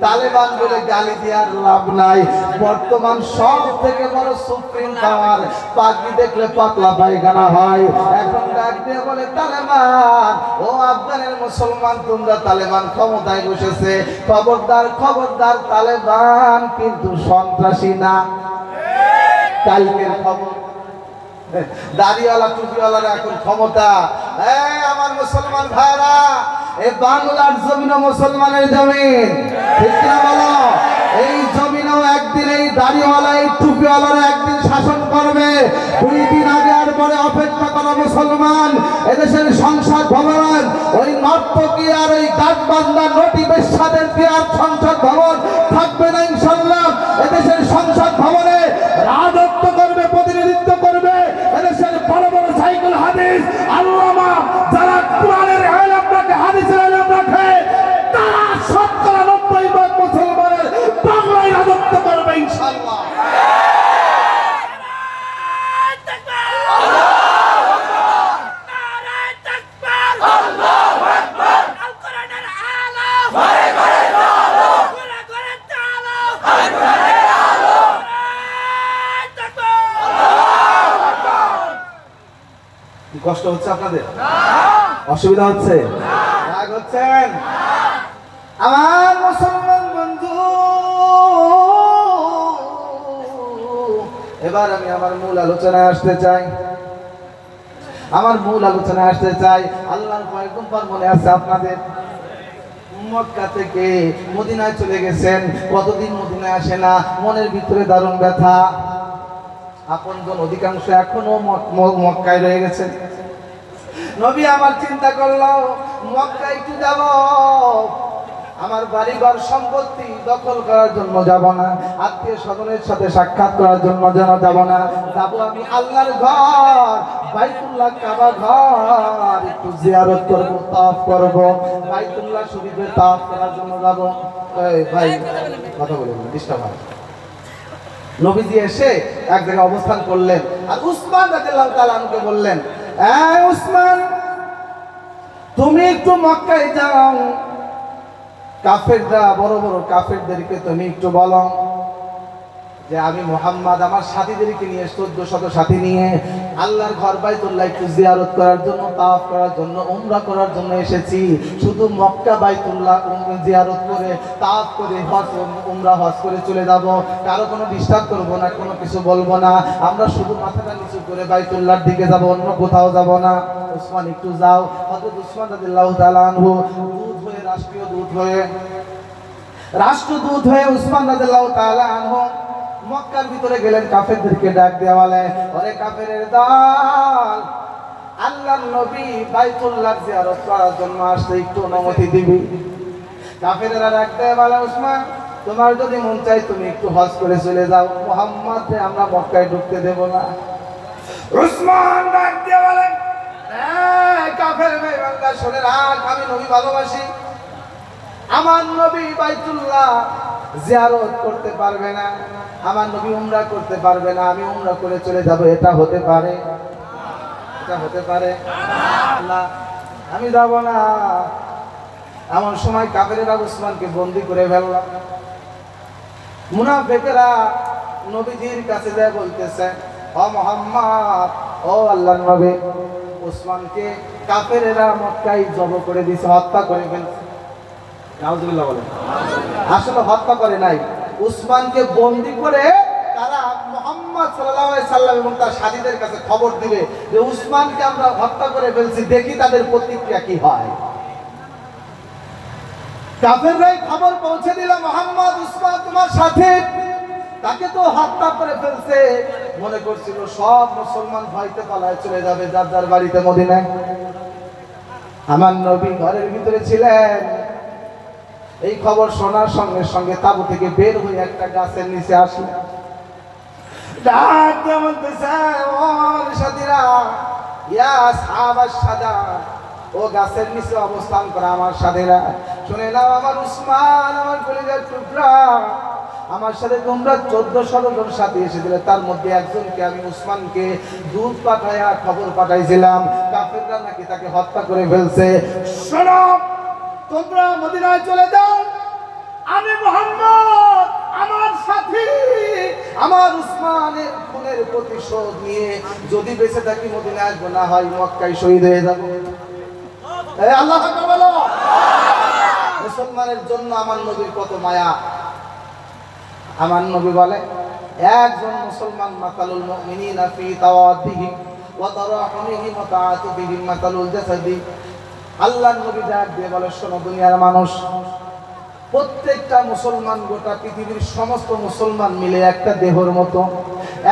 তালেবান বলে গালি দেওয়ার লাভ নাই, বর্তমান সব থেকে বড় সুপ্রিম পাওয়ার, পাগড়ি দেখলে পাতলা পায়খানা হয়। এখন ডাক দিয়ে বলে তালেবান, ও আফগানের মুসলমান তোমরা তালেবান ক্ষমতায় বসেছে, খবরদার খবরদার, তালেবান কিন্তু সন্ত্রাসী না। কালকের খবর, দাড়িওয়ালা টুপিওয়ালারা এখন ক্ষমতা। আমার মুসলমান ভাইরা, এই বাংলার জমিন মুসলমানের জমিন, ঠিক না বলো? এই জমিনও একদিন এই দাড়িওয়ালা এই টুপিওয়ালারা একদিন শাসন করবে। 2 দিন আগে আর পরে অপেক্ষা করা মুসলমান, এদেশের সংসদ ভবন ওই নর্তকী আর ওই গাছবান্ধার নটি বেশ্যাদের আর সংসদ ভবন থাকবে না ইনশাল্লাহ। এদেশের সংসদ ভবনে রাজত্ব করবে, প্রতিনিধিত্ব করবে এদেশের বড় বড় সাইকেল হাদিস আল্লামা, যারা কোরআনের ইলম রাখে, হাদিসের ইলম রাখে, তারা শতকরা 90% মুসলমানের বাংলায় রাজত্ব করবে ইনশাআল্লাহ। কষ্ট হচ্ছে আপনাদের? অসুবিধা হচ্ছে? রাগ হচ্ছেন? আমার মুসলমান বন্ধু, এবার আমি আমার মূল আলোচনায় আসতে চাই। আল্লাহর পয়গম্বর পর মনে আছে আপনাদের, মক্কা থেকে মদিনায় চলে গেছেন, কতদিন মদিনায় আসে না, মনের ভিতরে দারুণ ব্যথা। আপনজন অধিকাংশ এখনো মক্কায় রয়ে গেছেন। নবী আমার চিন্তা করলো মক্কায় একটু যাব, আমার বাড়িঘর সম্পত্তি দখল করার জন্য যাব না, আত্মীয় স্বজনের সাথে সাক্ষাৎ করার জন্য যেন যাব না, যাব আমি আল্লাহর ঘর বাইতুল্লাহ কাবা ঘর একটু জিয়ারত করব, তাওয়াফ করব, বাইতুল্লাহ শরীফে তাওয়াফ করার জন্য যাব। এই ভাই কথা বলুন, ডিস্টার্ব হয়। নবীজি এসে এক জায়গায় অবস্থান করলেন, আর উসমান রাদিয়াল্লাহু তাআলা আনহুকে বললেন, এই উসমান, তুমি একটু মক্কায় যাও, কাফেররা বড় বড় কাফেরদেরকে তুমি একটু বলো যে আমি মুহাম্মদ আমার সাথীদেরকে নিয়ে 1400 সাথী নিয়ে আল্লাহর ঘর বাইতুল্লাহ একটু জিয়ারত করার জন্য, তাওয়াফ করার জন্য, উমরা করার জন্য এসেছি। শুধু মক্কা বাইতুল্লাহ জিয়ারত করে, তাওয়াফ করে, হজ উমরা হজ করে চলে যাব, কারো কোনো ডিস্টার্ব করব না, কোনো কিছু বলবো না, আমরা শুধু মাথাটা নিচু করে বাইতুল্লাহর দিকে যাব, অন্য কোথাও যাব না। উসমান একটু যাও। হযরত উসমান রাদিয়াল্লাহু তাআলা আনহু রাষ্ট্রদূত হয়ে উসমান রাদিয়াল্লাহু তাআলা আনহু মক্কার ভিতরে গেলেন, কাফেরদেরকে ডাক দেয়া বলে, ওরে কাফেরের দল, আল্লাহর নবী বাইতুল্লাহ জিয়ারত করার জন্য আসছে, একটু অনুমতি দিবি? কাফেরেরা ডাক দেয়া বলে, উসমান, তোমার যদি মন চাই তুমি একটু হজ করে চলে যাও, মুহাম্মদকে আমরা মক্কায় ঢুকতে দেব না। উসমান ডাক দেয়া বলে, কাফের বেঈমানরা শুনে রাখ, আমি নবী ভালোবাসি, আমার নবী বাইতুল্লাহ জিয়ারত করতে পারবে না, আমার নবী উমরা করতে পারবে না, আমি উমরা করে চলে যাব, এটা হতে পারে? এটা হতে পারে না, আমি যাব না। এমন সময় কাফেরেরা উসমানকে বন্দী করে ফেলল। মুনাফিকরা নবীজির কাছে যায় বলতেছে, ও মুহাম্মদ, ও আল্লাহর নবী, উসমানকে কাফেরেরা মক্কায় জব করে দিয়েছে, হত্যা করে ফেলছে। নাউজুবিল্লাহ বলেন। আসলে হত্যা করে নাই, উসমানকে বন্দী করে তারা মুহাম্মদ সাল্লাল্লাহু আলাইহি সাল্লাম এবং তার সাথীদের কাছে খবর দিবে যে উসমানকে আমরা হত্যা করে ফেলছি, দেখি তাদের প্রতিক্রিয়া কি হয়। কাফেররাই খবর পৌঁছে দিল, মুহাম্মদ উসমান তোমার সাথে, তাকে তো হত্যা করে ফেলছে। মনে করছিল সব মুসলমান ভয়তে পালায় চলে যাবে যার যার বাড়িতে মদিনায়। আমার নবী ঘরের ভিতরে ছিলেন, এই খবর শোনার সঙ্গে সঙ্গে তাবু থেকে বের হয়ে একটা গাছের নিচে আসলেন। ডাক বলতেছে, ও সাথীরা, ইয়া সাহাবাস সাজার, ও গাছের নিচে অবস্থান করা আমার সাথীরা, শুনে নাও, আমার উসমান, আমার কলিজার টুকরা, আমার সাথে তোমরা 1400 জন সাথী এসেছিলে, তার মধ্যে একজনকে আমি উসমানকে দুধ পাঠায়া খবর পাঠাইছিলাম, কাফেররা নাকি তাকে হত্যা করে ফেলছে। শোনো, তোমরা মদিনায় চলে যাও, আমি মুহাম্মদ আমার সাথী আমার উসমানের খুনের প্রতিশোধ নিয়ে যদি বেঁচে থাকি মদিনায় আসবো, না হয় মক্কায় শহীদ হয়ে যাবো। আল্লাহু আকবার বলো। মুসলমানের জন্য আমার নবীর কত মায়া। আমার নবী বলে, একজন মুসলমান মাতালুল মুমিনিনা ফি তাওয়াদ্দিহিম ওয়া তারাহুমিহিম ওয়া তাআতুবিহিম মাতালুল জাসাদি। আল্লাহর নবী ডাক দিয়ে বলে, শোনো দুনিয়ার মানুষ, প্রত্যেকটা মুসলমান, গোটা পৃথিবীর সমস্ত মুসলমান মিলে একটা দেহর মতো।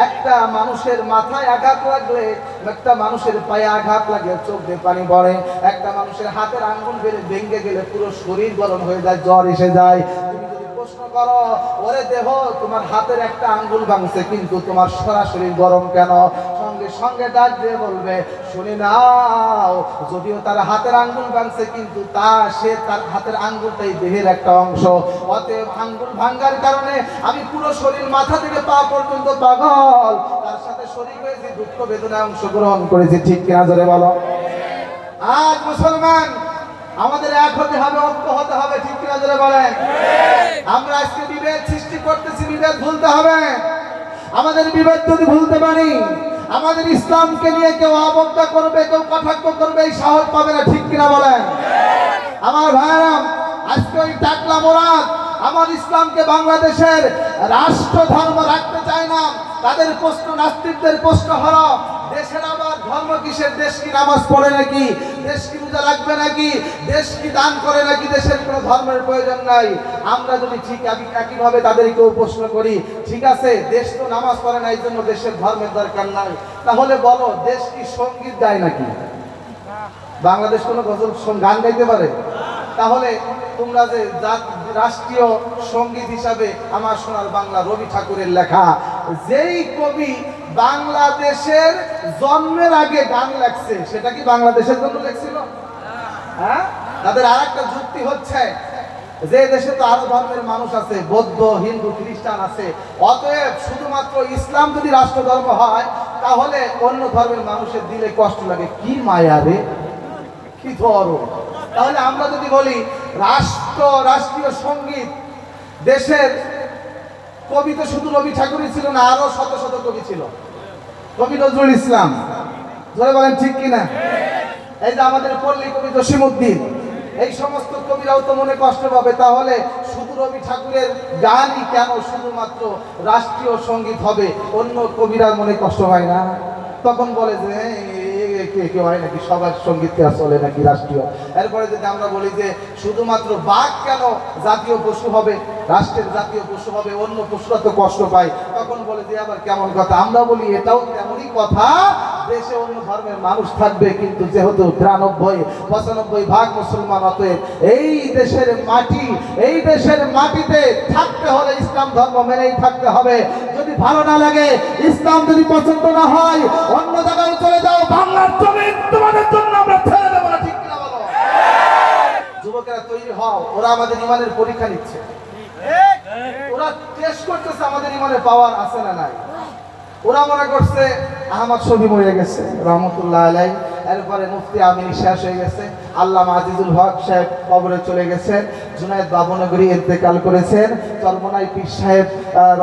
একটা মানুষের মাথায় আঘাত লাগলে, একটা মানুষের পায়ে আঘাত লাগলে চোখ দিয়ে পানি পড়ে, একটা মানুষের হাতের আঙ্গুল ভেঙে গেলে পুরো শরীর গরম হয়ে যায়, জ্বর এসে যায়। তুমি যদি প্রশ্ন করো, ওরে দেহ, তোমার হাতের একটা আঙ্গুল ভাঙছে কিন্তু তোমার সারা শরীর গরম কেন? সঙ্গে সঙ্গে ডাক দিয়ে বলবে, শুনে নাও, যদিও তার হাতের আঙ্গুল ভাঙছে কিন্তু সে তার হাতের আঙ্গুলটাই দেহের একটা অংশ। অতএব আঙ্গুল ভাঙার কারণে আমি পুরো শরীর মাথা থেকে পা পর্যন্ত পাগল, তার সাথে শরীর হয়েছে, দুঃখ বেদনায় অংশগ্রহণ করেছে। ঠিক কিনা জোরে বলো। আজ মুসলমান আমাদের এক হতে হবে, ঐক্য হতে হবে। ঠিক কিনা জোরে বলেন। আমরা আজকে বিভেদ সৃষ্টি করতেছি, বিভেদ ভুলতে হবে। আমাদের বিভেদ যদি ভুলতে পারি, আমাদের ইসলামকে নিয়ে কেউ অবজ্ঞা করবে, কেউ কটাক্ষ করবে, এই সাহস পাবে না। ঠিক কিনা বলেন। আমার ভাইরা, আজকে ওই টাকলা মোরাদ আমার ইসলামকে বাংলাদেশের রাষ্ট্র ধর্ম রাখতে চায় না। তাদের প্রশ্ন, নাস্তিকদের প্রশ্ন হলো দেশের আবার ধর্ম কিসের? দেশ কি নামাজ পড়ে নাকি? দেশ কি রোজা রাখবে নাকি? দেশ কি দান করে নাকি? দেশের কোনো ধর্মের প্রয়োজন নাই। আমরা যদি ঠিক একইভাবে তাদেরকেও প্রশ্ন করি, ঠিক আছে দেশ তো নামাজ পড়ে না, এই জন্য দেশের ধর্মের দরকার নাই, তাহলে বলো দেশ কি সঙ্গীত গায় নাকি? বাংলাদেশ কোনো গজল গান গাইতে পারে? তাহলে তোমরা যে রাষ্ট্রীয় সঙ্গীত হিসাবে আমার সোনার বাংলা রবি ঠাকুরের লেখা, যেই কবি বাংলাদেশের জন্মের আগে গান লেখছে, সেটা কি বাংলাদেশের জন্য লেখছিল? হ্যাঁ, তাদের আর একটা যুক্তি হচ্ছে যে দেশে তো আরো ধর্মের মানুষ আছে, বৌদ্ধ, হিন্দু, খ্রিস্টান আছে, অতএব শুধুমাত্র ইসলাম যদি রাষ্ট্র ধর্ম হয় তাহলে অন্য ধর্মের মানুষের দিলে কষ্ট লাগে। কি মায়া রে, কি ধরো। তাহলে আমরা যদি বলি রাষ্ট্রীয় সঙ্গীত, দেশের কবি তো শুধু রবি ঠাকুরই ছিল না, আরো শত শত কবি ছিল। কবি নজরুল ইসলাম, জোরে বলেন ঠিক কিনা? এই যে আমাদের পল্লী কবি জসিমউদ্দিন, এই সমস্ত কবিরাও তো মনে কষ্ট পাবে। তাহলে শুধু রবি ঠাকুরের গানই কেন শুধুমাত্র রাষ্ট্রীয় সঙ্গীত হবে, অন্য কবিরা মনে কষ্ট হয় না? তখন বলে যে কেউ হয় নাকি, সবার সঙ্গীত চলে নাকি রাষ্ট্রীয়? এরপরে যদি আমরা বলি যে শুধুমাত্র বাঘ কেন জাতীয় পশু হবে, রাষ্ট্রের জাতীয় পশু হবে, অন্য পশুরা তো কষ্ট পায়, তখন বলে যে আবার কেমন কথা? আমরা বলি এটাও তেমনই কথা, দেশে অন্য ধর্মের মানুষ থাকবে, কিন্তু যেহেতু 93-95% মুসলমান, অতএব এই দেশের মাটি, এই দেশের মাটিতে থাকতে হলে ইসলাম ধর্ম মেনেই থাকতে হবে। যদি ভালো না লাগে, ইসলাম যদি পছন্দ না হয়, অন্য জায়গায় চলে যাও, বাংলার জমিন তোমাদের জন্য আমরা ছেড়ে দেবো না। ঠিক কিনা বলো? যুবকেরা তৈরি হও, ওরা আমাদের ইমানের পরীক্ষা নিচ্ছে, ওরা টেস্ট করতেছে আমাদের ইমানের পাওয়ার আছে না নাই। ওরা মনে করছে আহমদ শফি মরে গেছে রহমতুল্লাহ আলাইহি, এরপরে মুফতি আমিন শেষ হয়ে গেছে, আল্লামা আজিজুল হক সাহেব কবরে চলে গেছেন, জুনায়েদ বাবুনগরী ইন্তেকাল করেছেন, চরমনাই পীর সাহেব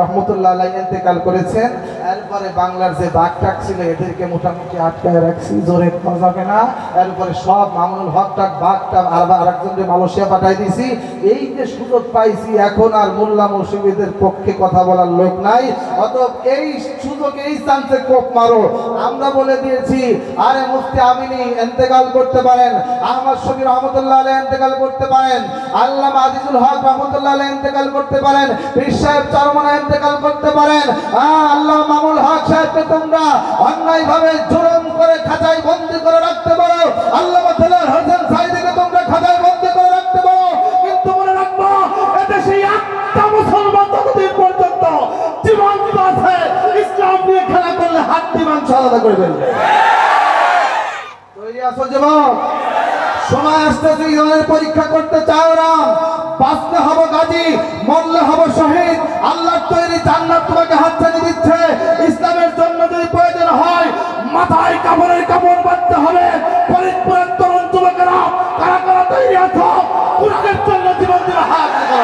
রহমতুল্লাহ আলাইহি ইন্তেকাল করেছেন। এরপরে বাংলার যে বাঘটাক ছিল এদেরকে মোটামুটি আটকায় রাখছি, জোরে পাওয়া যাবে না। এরপরে সব মামুনুল হকটাক বাঘটাক আরেকজনকে মালয়েশিয়া পাঠাই দিয়েছি। এই যে সুযোগ পাইছি, এখন আর মোল্লা মৌসুমীদের পক্ষে কথা বলার লোক নাই, অতএব এই সুযোগ, এই চান্সে কোপ মারো। আমরা বলে দিয়েছি, আরে মুফতি আমিনী ইন্তেকাল করতে পারেন, আহমদ শফি রহমতুল্লাহ আলাইহি ইন্তেকাল করতে পারেন, আল্লামা আজিজুল হক রহমতুল্লাহ আলাইহি ইন্তেকাল করতে পারেন, পীর সাহেব চরমনাই ইন্তেকাল করতে পারেন। আল্লাহ মামুল হক সাহেবকে তোমরা অন্যায়ভাবে জুলুম করে খাঁচায় বন্দী করে রাখতে পারো, আল্লামা দেলোয়ার হোসেন সাঈদীকে তোমরা খাঁচায় বন্দী করে রাখতে পারো, কিন্তু মনে রাখবো এদেশে একটা মুসলমান ততদিন পর্যন্ত জীবন্ত আছে, ইসলাম নিয়ে খেলা করলে হাড্ডি মাংস আলাদা করে ফেলবে। তৈরি আছো যুবক? সময় আসতেছে ইমানের পরীক্ষা করতে চাও না, বাঁচতে হবে গাজী, মরলে হবে শহীদ। আল্লাহর তৈরি জান্নাত তোমাকে হাতছানি দিচ্ছে। ইসলামের জন্য যদি প্রয়োজন হয় মাথায় কাপড়ের কাপড় বাঁধতে হবে। ফরিদপুরের তরুণ যুবকেরা কারা কারা তৈরি আছো কোরআনের জন্য জীবন দিয়ে হাত করো?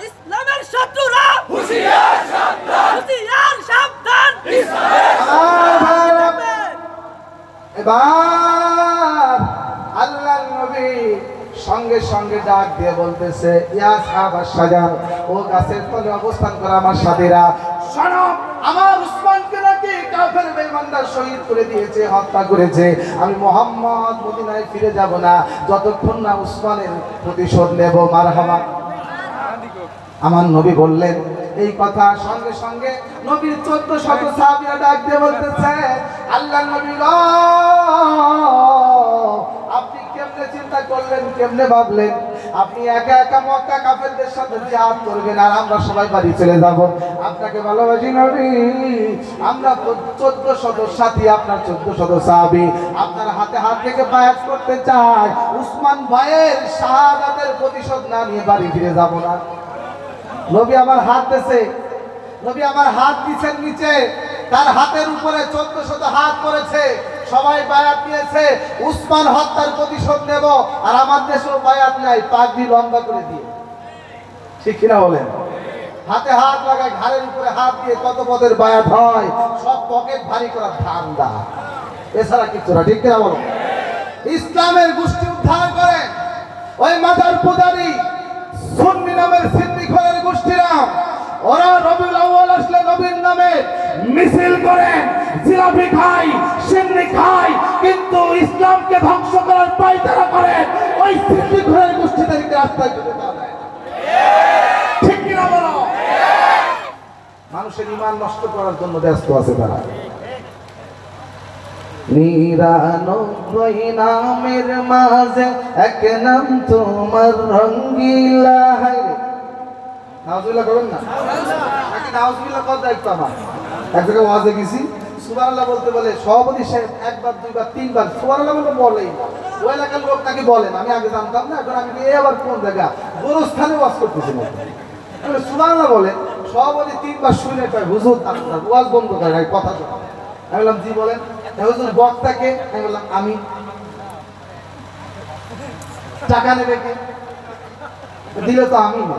ইসলামের শত্রুরা হুঁশিয়ার সাবধান, হুঁশিয়ার সাবধান। এবার আল্লাহর নবী সঙ্গে সঙ্গে ডাক দিয়ে বলতেছে, ইয়া সাহাবা সাজার, ও গাছের তলে অবস্থান করা আমার সাথীরা, শোনো, আমার উসমানকে নাকি কাফের বেঈমানরা শহীদ করে দিয়েছে, হত্যা করেছে। আমি মুহাম্মদ মদিনায় ফিরে যাব না যতক্ষণ না উসমানের প্রতিশোধ নেব। মারহাবা। আমার নবী বললেন এই কথা, সঙ্গে সঙ্গে নবীর 1400 সাহাবীরা ডাক দিয়ে বলতেছে, আল্লাহর নবী গো, আপনি কেমনে চিন্তা করলেন, কেমনে ভাবলেন আপনি একা একা মক্কা কাফেরদের সাথে জিহাদ করবেন আর আমরা সবাই বাড়ি চলে যাব? আপনাকে ভালোবাসি নবী, আমরা 1400 সাথী, আপনার 1400 সাহাবী, আপনার হাতে হাত থেকে বায়াত করতে চাই। উসমান ভাইয়ের শাহাদাতের প্রতিশোধ না নিয়ে বাড়ি ফিরে যাব না। নবী আমার হাত দিয়েছে, নবী আমার হাত দিচ্ছেন নিচে, তার হাতের উপরে 1400 হাত পড়েছে, সবাই বায়াত নিয়েছে, উসমান হত্যার প্রতিশোধ নেব। আর আমার দেশেও বায়াত নাই, পাগড়ি লম্বা করে দিয়ে, ঠিক কিনা বলেন? হাতে হাত লাগায়, ঘাড়ের উপরে হাত দিয়ে কত পদের বায়াত হয়, সব পকেট ভারী করার ধান্দা। এছাড়া কিছু না, ঠিক কিনা বলো? ইসলামের গোষ্ঠী উদ্ধার করে ওই মাজার পূজারী সুন্নি নামের সিন্নিখোরের গোষ্ঠীরা, ওরা রবিউল আউয়াল আসলে নবীর নামে মিছিল করে, জিলাপি খায়, সিন্নি খায়, কিন্তু ইসলামকে ধ্বংস করার পায়তারা করে ওই সিন্নিখোরের গোষ্ঠীদেরকে রাস্তায় যেতে দেওয়া যায় না। ঠিক কিনা বলো? মানুষের ঈমান নষ্ট করার জন্য ব্যস্ত আছে তারা। 99 নামের মাঝে এক নাম তোমার রঙ্গিলা। হায়রে নাউজুবিল্লাহ করবেন না নাকি? নাউজুবিল্লাহ কর দায়িত্ব আমার। এক জায়গায় ওয়াজে গেছি, সুবহানাল্লাহ বলতে বলে সভাপতি সাহেব একবার দুইবার তিনবার সুবহানাল্লাহ বলতে বলেই না। ওই এলাকার লোক নাকি বলেন, আমি আগে জানতাম না, এখন আমি এই আবার কোন জায়গা গোরস্থানে ওয়াজ করতেছি না। সুবহানাল্লাহ বলে সভাপতি তিনবার শুনে পায় হুজুর আপনার ওয়াজ বন্ধ করে কথা তো। আমি বললাম জি বলেন। হুজুর বক্তাকে, আমি বললাম আমি। টাকা নেবে কে? দিলে তো আমি না,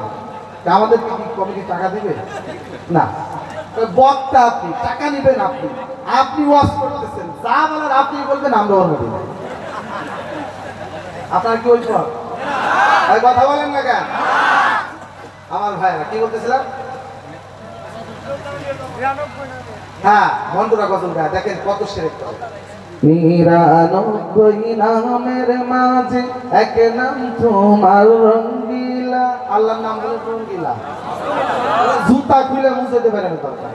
আমাদের কি কমিটি টাকা দিবে না? বক্তা আপনি, টাকা নেবেন আপনি, আপনি ওয়াজ করতেছেন, যা বলার আপনি বলবেন, আমরা অনুমতি দেব। আপনার কি ওই পথ? কথা বলেন না কেন? আমার ভাইরা কি বলতেছিলাম? হ্যাঁ, বন্ধুরা গজল গায়, দেখেন কত শিরক করে। 99 নামের মাঝে এক নাম তোমার রঙ্গিলা। আল্লাহর নাম বলে রঙ্গিলা, জুতা খুলে মুছে দেবে না দরকার।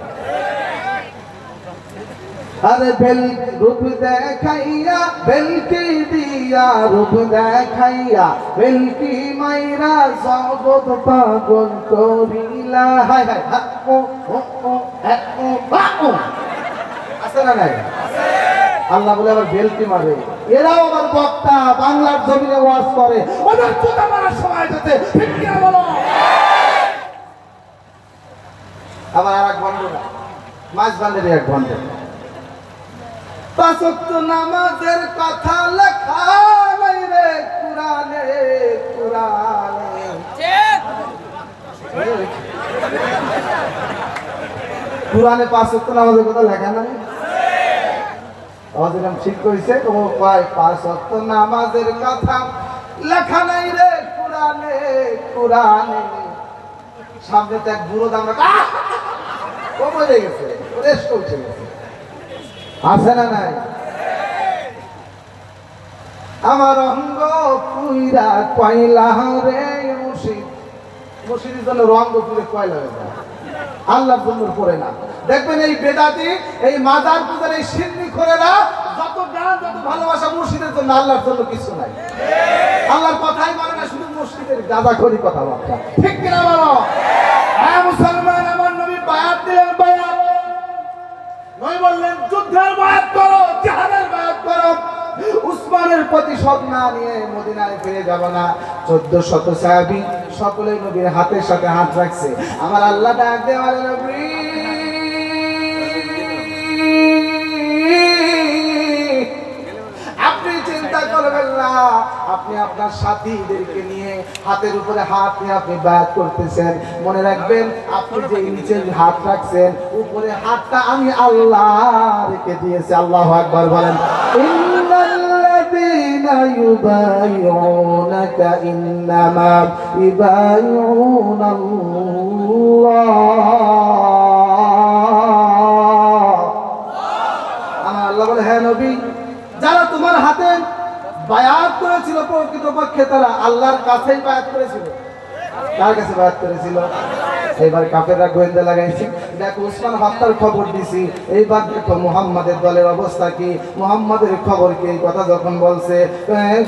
আরে বেল রূপ দেখাইয়া, বেলকি দিয়া রূপ দেখাইয়া, বেলকি মাইরা জগৎ পাগল করিলা। হায় হায় আছে না নাই? আল্লাহ বলে আবার বেলকি মারে। এরাও আবার বক্তা, বাংলার জমিনে ওয়াজ করে, ওদের জুতা মারার সময় যেতে। ঠিক কি বলো? আবার আর এক বন্ধুরা মাছ বান্ধের এক বন্ধু 5 ওয়াক্ত নামাজের কথা লেখা নাই রে কুরআনে, কুরআনে। কুরআনে 5 ওয়াক্ত নামাজের কথা লেখা নাই? আমাদের নাম ঠিক কইছে, ও কয় 5 ওয়াক্ত নামাজের কথা লেখা নাই রে কুরআনে, কুরআনে। সামনে তো এক বুড়ো দামরা কমে গেছে, রেস্ট উঠে গেছে, আছে না নাই? আমার অঙ্গ পুইরা কয়লা রে মুর্শিদ, মুর্শিদের জন্য রঙ্গ পুরে কয়লা হয়ে যায়, আল্লাহর জন্য পড়ে না। দেখবেন এই বেদাতি, এই মাজার পূজার এই সিন্নিখোরেরা যত গান, যত ভালোবাসা মুর্শিদের জন্য, আল্লাহর জন্য কিছু নাই। আল্লাহর কথাই বলে না, শুধু মুর্শিদের গাঁজাখড়ি কথাবার্তা। ঠিক কিনা বলো? হ্যাঁ মুসলমান, আমার নবী বায়াত দিলেন, বায়াত নবী বললেন যুদ্ধের বায়াত করো, জিহাদের বায়াত করো। উসমানের প্রতিশোধ না নিয়ে মদিনায় ফিরে যাব না। 1400 সাহাবী সকলেই নবীর হাতের সাথে হাত রাখছে। আমার আল্লাহ ডাক দিয়ে বলে, নবী আপনি চিন্তা করবেন না, আপনি আপনার সাথীদেরকে নিয়ে হাতের উপরে হাত নিয়ে আপনি বায়াত করতেছেন। মনে রাখবেন, আপনি যে নিচের হাত রাখছেন, উপরে হাতটা আমি আল্লাহ রেখে দিয়েছি। আল্লাহু আকবার বলেন। ইন্নাল্লাযীনা ইউবাইউনাকা ইন্নামা ইউবাইউনাল্লাহ। আমার আল্লাহ বলে, হ্যাঁ নবী, যারা তোমার হাতে বায়াত করেছিল প্রকৃতপক্ষে তারা আল্লাহর কাছেই বায়াত করেছিল। কার কাছে বায়াত করেছিল? এইবার কাফেররা গোয়েন্দা লাগাইছে, দেখো উসমান হত্যার খবর দিছি, এইবার দেখো মুহাম্মাদের দলের অবস্থা কি, মুহাম্মাদের খবর কি। এই কথা যখন বলছে,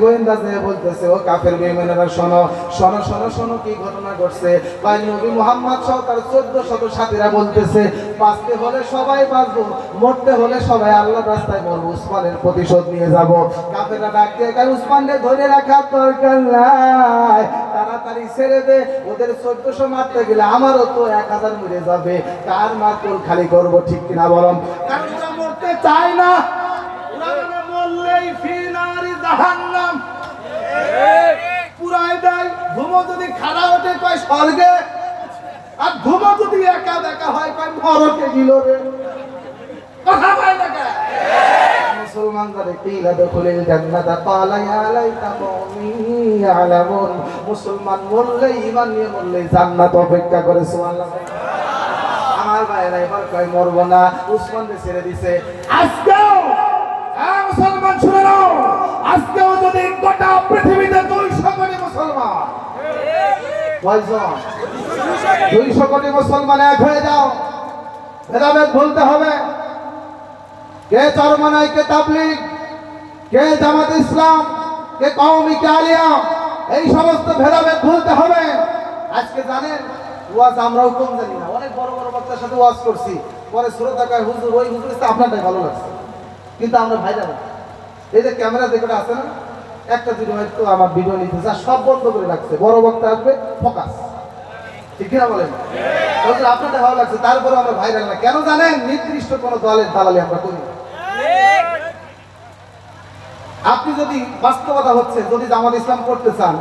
গোয়েন্দা যে বলতেছে, ও কাফের বেঈমানেরা শোনো শোনো শোনো শোনো, কি ঘটনা ঘটছে। নবী মুহাম্মদ সহ তার 1400 সাথীরা বলতেছে, বাঁচতে হলে সবাই বাঁচবো, মরতে হলে সবাই আল্লাহর রাস্তায় মরবো, উসমানের প্রতিশোধ নিয়ে যাব। কাফেররা ডাক দিয়ে কয়, উসমানকে ধরে রাখার দরকার নাই, তাড়াতাড়ি ছেড়ে দে, ওদের 1400 মারতে গেলে আমারও তো 1000 মরে যাবে, কার মারকুল খালি করবো। ঠিক কিনা বলুন? কারণ ওরা মরতে চায় না, ওরা মানে মরলেই ফি নারি জাহান্নাম পুরাই দেয়। ধুমো যদি খাড়া ওঠে কয় স্বর্গে, আর ধুমো যদি একা দেখা হয় কয় নরকে গিল রে। কথা বলে না কেন? মুসলমান যারা কিলা দখুলিল জান্নাতা ক্বালা ইয়া লাইতা কওমি ইয়ালামুন, মুসলমান বললে ঈমান নিয়ে বললে জান্নাত অপেক্ষা করে। সুবহানাল্লাহ। আমার ভাইরা এবার কয় মরব না, উসমানকে ছেড়ে দিছে। আজকেও মুসলমান শুনে নাও, আজকেও যদি গোটা পৃথিবীতে 200 কোটি মুসলমান, কয়জন? 200 কোটি মুসলমান এক হয়ে যাও, ভেদাভেদ ভুলতে হবে। কে চরমনাই, কে তাবলীগ, কে জামাত ইসলাম, কে কওমি, কে আলিয়া, এই সমস্ত ভেদাভেদ ভুলতে হবে। আজকে জানেন ওয়াজ আমরাও কম জানি না, অনেক বড় বড় বক্তার সাথে ওয়াজ করছি, পরে শ্রোতা কয় হুজুর ওই হুজুর আপনারটাই ভালো লাগছে, কিন্তু আমরা ভাইরা না। এই যে ক্যামেরা যেটা আছে না, একটা দুটো হয়তো আমার ভিডিও নিতে যা সব বন্ধ করে রাখছে, বড় বক্তা আসবে ফোকাস, ঠিক কিনা বলেন? আপনারটা ভালো লাগছে, তারপরে আমরা ভাইরাল না কেন জানেন? নির্দিষ্ট কোন দলের দালালি আমরা করি। আপনি যদি বাস্তবতা হচ্ছে, যদি জামাত ইসলাম করতে চান,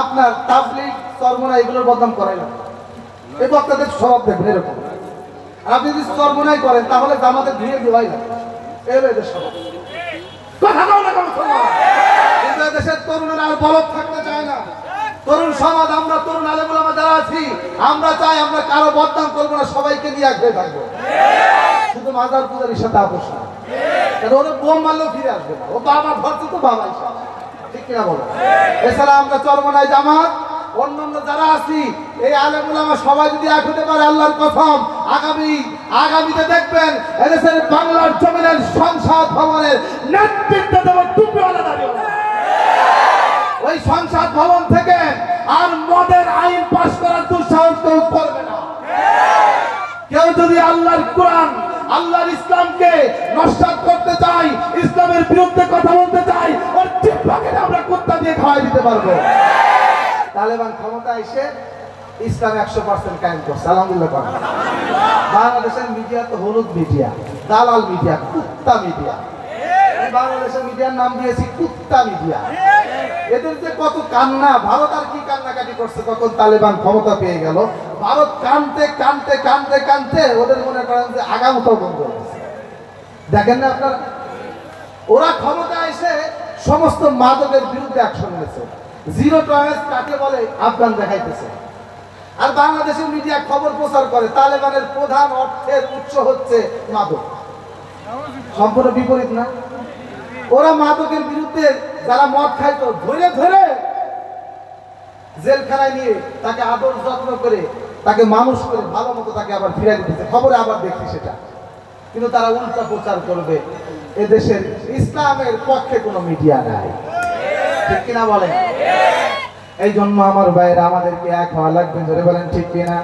আপনার তাবলীগ চরমনা এগুলোর বদনাম করাই না, এই বক্তাদের স্বভাব দেখবেন এরকম। আপনি যদি চরমনাই করেন তাহলে জামাতের ধুয়ে দেওয়াই না, এদের স্বভাব। কথা বলো না কেন? কিন্তু দেশের তরুণেরা আর বলদ থাকতে চায় না। তরুণ সমাজ, আমরা তরুণ আলেমুল আমরা যারা আছি, আমরা চাই আমরা কারো বদনাম করবো না, সবাইকে নিয়ে এক হয়ে থাকবো। শুধু মাজার পূজারির সাথে আপোষ না, কারণ ওরা বোম মারলেও ফিরে আসবে না, ও বাবা ধরছে তো বাবাই সব, ঠিক কিনা বলো? এছাড়া আমরা চরমনাই জামাত অন্যান্য যারা আছি, এই আলেমুল আমার সবাই যদি এক হতে পারে, আল্লাহর কসম আগামীতে দেখবেন এদেশের বাংলার জমিনের সংসদ ভবনের নেতৃত্ব দেওয়ার টুপিওয়ালা দাঁড়িয়ে, ওই সংসদ ভবন থেকে আর মদের আইন পাশ করার দুঃসাহস কেউ করবে না। কেউ যদি আল্লাহর কোরআন, আল্লাহর ইসলামকে নস্যাৎ করতে চাই, ইসলামের বিরুদ্ধে কথা বলতে চাই, ওর জিহ্বাকে আমরা কুত্তা দিয়ে খাওয়াই দিতে পারবো। তালেবান ক্ষমতা এসে ইসলাম 100% কায়েম করছে, আলহামদুলিল্লাহ। বাংলাদেশের মিডিয়া তো হলুদ মিডিয়া, দালাল মিডিয়া, কুত্তা মিডিয়া। বাংলাদেশের মিডিয়ার নাম দিয়েছি কুত্তা মিডিয়া। এদের যে কত কান্না, ভারত আর কি কান্নাকাটি করছে তখন তালেবান ক্ষমতা পেয়ে গেল। ভারত কানতে কানতে কানতে কানতে ওদের মনে করেন যে আগামতাও বন্ধ হয়েছে। দেখেন না আপনারা, ওরা ক্ষমতা এসে সমস্ত মাদকের বিরুদ্ধে অ্যাকশন নিয়েছে। জিরো টলারেন্স কাকে বলে আফগান দেখাইতেছে। আর বাংলাদেশের মিডিয়া খবর প্রচার করে তালেবানের প্রধান অর্থের উৎস হচ্ছে মাদক। সম্পূর্ণ বিপরীত না? ওরা মাদকের বিরুদ্ধে যারা মদ খাইতো ধরে ধরে জেলখানায় নিয়ে তাকে আদর যত্ন করে তাকে মানুষ করে ভালো মতো তাকে আবার ফিরে দিতেছে, খবরে আবার দেখি সেটা। কিন্তু তারা উল্টা প্রচার করবে এদেশের ইসলামের পক্ষে কোনো মিডিয়া নাই, ঠিক কিনা বলেন? এই জন্য আমার ভাইয়েরা আমাদেরকে এক হওয়া লাগবে, ধরে বলেন ঠিক কিনা?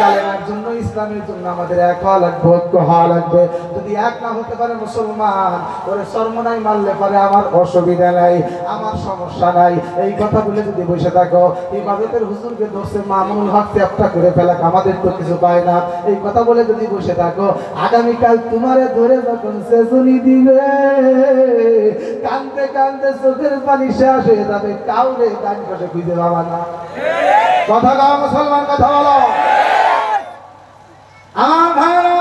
কালেমার জন্য, ইসলামের জন্য আমাদের এক হওয়া লাগবে, ঐক্য হওয়া লাগবে। যদি এক না হতে পারে মুসলমান, ওরে চরমনাই মারলে পারে আমার অসুবিধা নাই, আমার সমস্যা নাই, এই কথা বলে যদি বসে থাকো, ইবাদতের হুজুরকে দোষে মামুনুল হক চ্যাপ্টা করে ফেলাক, আমাদের তো কিছু পায় না, এই কথা বলে যদি বসে থাকো, আগামীকাল তোমারে ধরে যখন সেজুনি দিবে, কান্দতে কান্দতে চোখের পানি শেষ হয়ে যাবে, কাউরে ডান পাশে খুঁজে পাবা না। কথা গাও মুসলমান, কথা বলো। আমার ভাইরা,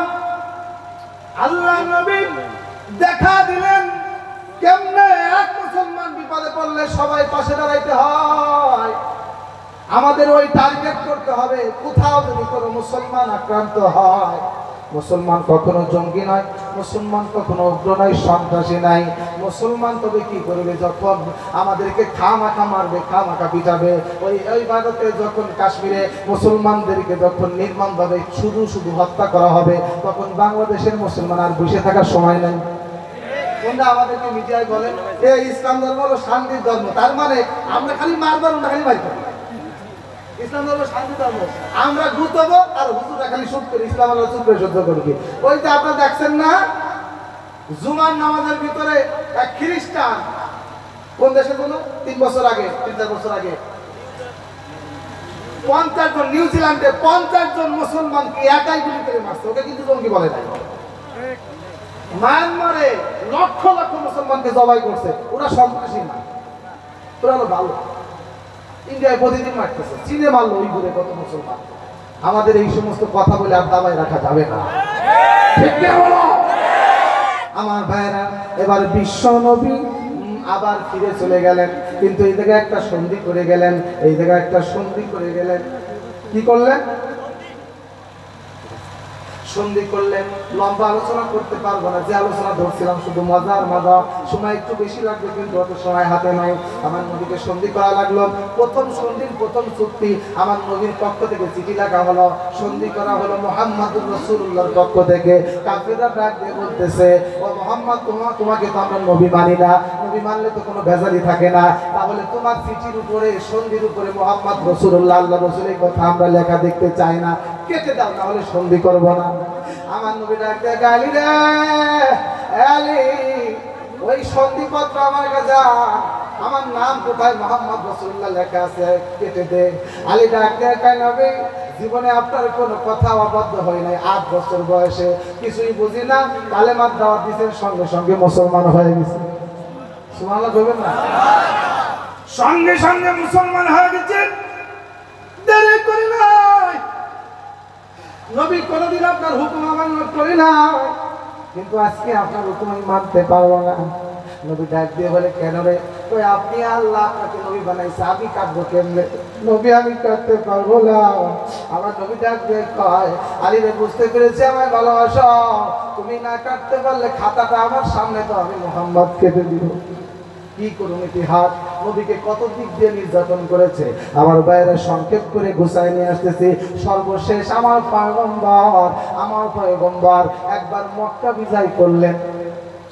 আল্লাহ নবী দেখা দিলেন কেমনে এক মুসলমান বিপদে পড়লে সবাই পাশে দাঁড়াইতে হয়। আমাদের ওই টার্গেট করতে হবে, কোথাও যদি কোনো মুসলমান আক্রান্ত হয়, মুসলমান কখনো জঙ্গি নয়, মুসলমান কখনো উগ্র নয়, সন্ত্রাসী নাই। মুসলমান তবে কি করবে? যখন আমাদেরকে খামাখা মারবে, খামাখা পিটাবে। ওই ভারতে যখন কাশ্মীরে মুসলমানদেরকে যখন নির্মমভাবে শুধু শুধু হত্যা করা হবে, তখন বাংলাদেশের মুসলমান আর বসে থাকার সময় নেই। কোনটা আমাদেরকে মিডিয়ায় বলেন এই ইসলাম ধর্ম হলো শান্তির ধর্ম, তার মানে আমরা খালি মারবার, আমরা খালি মারব। ইসলাম ধর্ম শান্তি ধর্ম, আমরা গুতবো আর হুজুররা খালি চুপ করে, ইসলাম আল্লাহ চুপ করে সহ্য করবে। ওই যে আপনারা দেখছেন না, জুমার নামাজের ভিতরে এক খ্রিস্টান, কোন দেশে কোনো 3 বছর আগে, 3-4 বছর আগে 50 জন, নিউজিল্যান্ডে 50 জন মুসলমানকে একাই গুলি করে মারছে। ওকে কিন্তু জঙ্গি বলে নাই। মায়ানমারে লক্ষ লক্ষ মুসলমানকে জবাই করছে, ওরা সন্ত্রাসী না, ওরা হলো ভালো। ইন্ডিয়ায় প্রতিদিন মারতেছে, চীনে মারলো ওই ঘুরে কত মুসলমান। আমাদের এই সমস্ত কথা বলে আর দাবায় রাখা যাবে না, ঠিক না বলো? আমার ভাইরা এবার বিশ্ব নবী আবার ফিরে চলে গেলেন, কিন্তু এই জায়গায় একটা সন্ধি করে গেলেন, এই জায়গায় একটা সন্ধি করে গেলেন। কি করলেন? সন্ধি করলেন। লম্বা আলোচনা করতে পারবো না, যে আলোচনা ধরছিলাম শুধু মজার মজা, সময় একটু বেশি লাগবে কিন্তু অত সময় হাতে নাই। আমার নবীকে সন্ধি করা লাগলো। প্রথম সন্ধির প্রথম চুক্তি আমার নবীর পক্ষ থেকে চিঠি লেখা হলো, সন্ধি করা হলো মুহাম্মাদুর রাসূলুল্লাহর পক্ষ থেকে। কাফেররা ডাক দিয়ে বলতেছে, ও মুহাম্মদ, তোমাকে তো আমরা নবী মানি না, নবী মানলে তো কোনো ভেজালি থাকে না, তাহলে তোমার চিঠির উপরে সন্ধির উপরে মুহাম্মদ রাসূলুল্লাহ আল্লাহ রাসূলের কথা আমরা লেখা দেখতে চাই না, কেটে দাও, না হলে সন্ধি করব না। আমার নবী ডাক দিয়ে, আলী রে, আলী, ওই সন্ধিপত্র আমার কাছে, আমার নাম কোথায় মুহাম্মদ রাসূলুল্লাহ লেখা আছে, কেটে দে। আলী ডাক দিয়ে, কয় নবী, জীবনে আপনার কোনো কথা অবাধ্য হয় নাই, 8 বছর বয়সে কিছুই বুঝি না, কালেমার দাওয়াত দিয়েছেন, সঙ্গে সঙ্গে মুসলমান হয়ে গেছে। সুবহানাল্লাহ বলবেন না? সঙ্গে সঙ্গে মুসলমান হয়ে গেছেন, দেরি করি নাই। নবী কোনদিন আপনার হুকুম অমান্য করি না, কিন্তু আজকে আপনার হুকুম আমি মানতে পারবো না। নবী ডাক দিয়ে বলে, কেন রে? কই, আপনি আল্লাহ আপনাকে নবী বানাইছে, আমি কাটবো কেমনে? নবী, আমি কাটতে পারবো না। আমার নবী ডাক দিয়ে কয়, আলী রে, বুঝতে পেরেছি আমায় ভালোবাসো, তুমি না কাটতে পারলে খাতাটা আমার সামনে তো আমি মুহাম্মদ কেটে দিব। কি করুন ইতিহাস, নবীকে কত দিক দিয়ে নির্যাতন করেছে। আমার বাইরে সংক্ষেপ করে গুছায় নিয়ে আসতেছি। সর্বশেষ আমার পয়গম্বর একবার মক্কা বিজয় করলেন।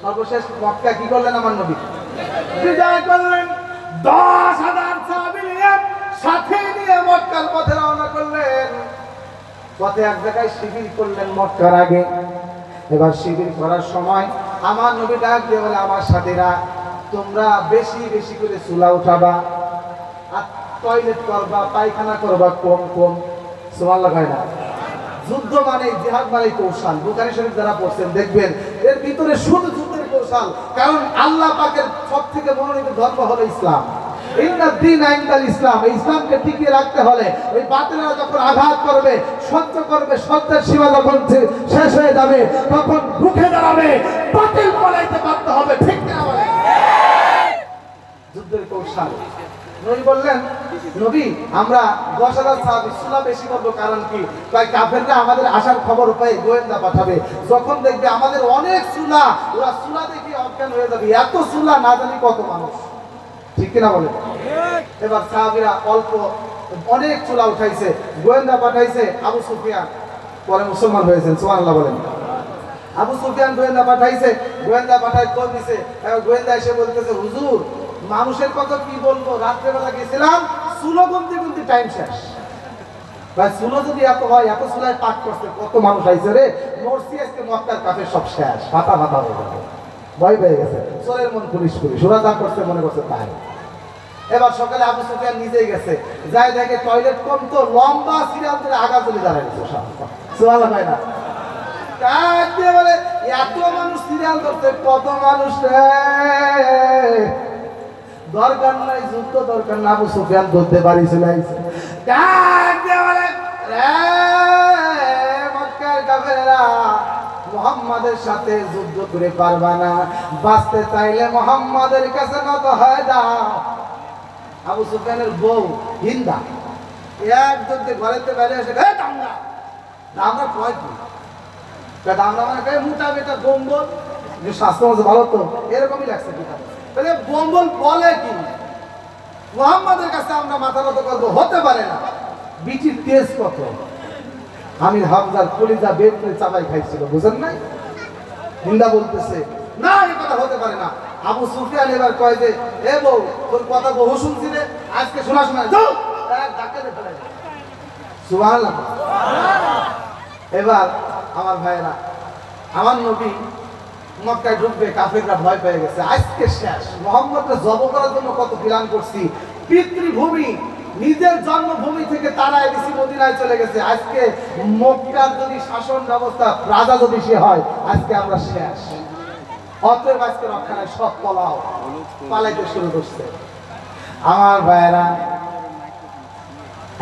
সর্বশেষ মক্কা কি করলেন? আমার নবী বিজয় করলেন। 10,000 সাহাবী নিয়ে সাথে নিয়ে মক্কার পথে রওনা করলেন। পথে এক জায়গায় শিবির করলেন মক্কার আগে। এবার শিবির করার সময় আমার নবী ডাক দিয়ে বলে, আমার সাথীরা, তোমরা বেশি বেশি করে চুলা উঠাবা, আর টয়লেট করবা, পায়খানা করবা কম কম। সুবহানাল্লাহ হয় না? যুদ্ধ মানে, জিহাদ মানে কৌশল। বুখারী শরীফ যারা পড়ছেন দেখবেন এর ভিতরে শুধু যুদ্ধের কৌশল, কারণ আল্লাহ পাকের সবথেকে মনোনীত ধর্ম হলো ইসলাম। ইসলাম, এই ইসলামকে টিকিয়ে রাখতে হলে ওই বাতিলরা যখন আঘাত করবে, সহ্য করবে, সত্যের সীমা যখন শেষ হয়ে যাবে, তখন রুখে দাঁড়াবে, বাতিল পালাইতে বাধ্য হবে। ঠিক না? যুদ্ধের কৌশল। নবী বললেন, নবী, আমরা 10,000 সাহাবী সুলা বেশি করবো, কারণ কি? তাই কাফেররা আমাদের আসার খবর পেয়ে গোয়েন্দা পাঠাবে, যখন দেখবে আমাদের অনেক সুলা, ওরা সুলা দেখে অজ্ঞান হয়ে যাবে। এত সুলা না জানি কত মানুষ। ঠিক কিনা বলে? এবার সাহাবীরা অল্প অনেক চুলা উঠাইছে, গোয়েন্দা পাঠাইছে। আবু সুফিয়ান পরে মুসলমান হয়েছেন। সুবহানাল্লাহ বলেন। আবু সুফিয়ান গোয়েন্দা পাঠাইছে, গোয়েন্দা পাঠাই কই দিছে। গোয়েন্দা এসে বলতেছে, হুজুর, মানুষের কথা কি বলবো, রাত্রেবেলা গেছিলাম, চুলো গুনতে গুনতে টাইম শেষ। ভাই, চুলো যদি এত হয়, এত চুলায় পাক করছে, কত মানুষ আইছে রে, মরছি আজকে, মক্কার কাফের সব শেষ, ফাটা ফাটা হয়ে যাবে। ভয় পেয়ে গেছে, চোরের মন পুলিশ পুলিশ, ওরা যা করছে মনে করছে তাই। এবার সকালে আবু সুফিয়ান নিজেই গেছে, যাই দেখে টয়লেট কম, তো লম্বা সিরিয়াল ধরে আগা চলে দাঁড়ায় গেছে। সুবহানাল্লাহ হয় না? বলে, এত মানুষ সিরিয়াল ধরছে, কত মানুষ রে, দরকার নাই যুদ্ধ, দরকার না। আবু সুফিয়ান ধরতে পারি চলে আইছে। মক্কার কাফেররা, মুহাম্মাদের সাথে যুদ্ধ করে পারবা না, বাঁচতে চাইলে মুহাম্মাদের কাছে নত হয়ে যাও। আবু সুফিয়ানের বউ হিন্দা একদম ঘরেতে বাইরে এসে, দামরা দামরা কয় কি? দামরা মানে মোটা বেটা বোম্বল, স্বাস্থ্য মাঝে ভালো তো, এরকমই লাগছে। তাহলে বোম্বল বলে কি? মুহাম্মাদের কাছে আমরা মাথা নত করবো? হতে পারে না। বিচির তেজ কত! আমির হামজার কলিজা বের করে চাপাই খাইছিল, বুঝেন নাই? হিন্দা বলতেছে, না, এই কথা হতে পারে না। আবু সুফিয়ান এবার কয় যে, এ বউ, তোর কথা বহু শুনছি রে, আজকে শোনা শোনা যাও, ডাক্তার ফেলে। সুবহানাল্লাহ। এবার আমার ভাইয়েরা, আমার নবী মক্কায় ঢুকবে, কাফেররা ভয় পেয়ে গেছে, আজকে শেষ। মুহাম্মদকে জব করার জন্য কত প্ল্যান করছি, পিতৃভূমি, নিজের জন্মভূমি থেকে তারা এসে মদিনায় চলে গেছে। আজকে মক্কার যদি শাসন ব্যবস্থা, রাজা যদি সে হয়, আজকে আমরা শেষ। অতএব আজকে রক্ষা নাই, সব পালাইতে শুরু করছে। আমার ভাইয়েরা,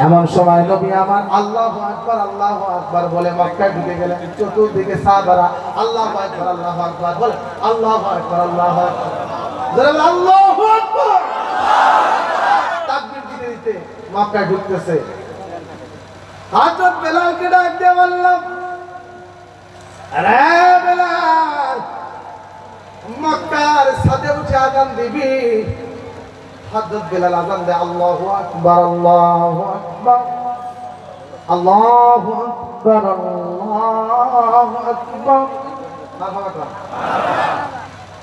এমন সময় নবী আমার আল্লাহু আকবার বলে মক্কায় ঢুকে গেলেন। চতুর্দিকে সাহাবারা আল্লাহু আকবার বলে আল্লাহু আকবার জোরে বলে আল্লাহু আকবার। তাকবীর দিতে দিতে মক্কায় ঢুকতেছে। হযরত বেলালকে ডাক দিয়ে বললাম, আরে বেলাল, মক্কার ছাদে উঠে আযান দিবি। হযরত বেলাল আযান দেয়, আল্লাহু আকবার আল্লাহু আকবার আল্লাহু আকবার আল্লাহু আকবার।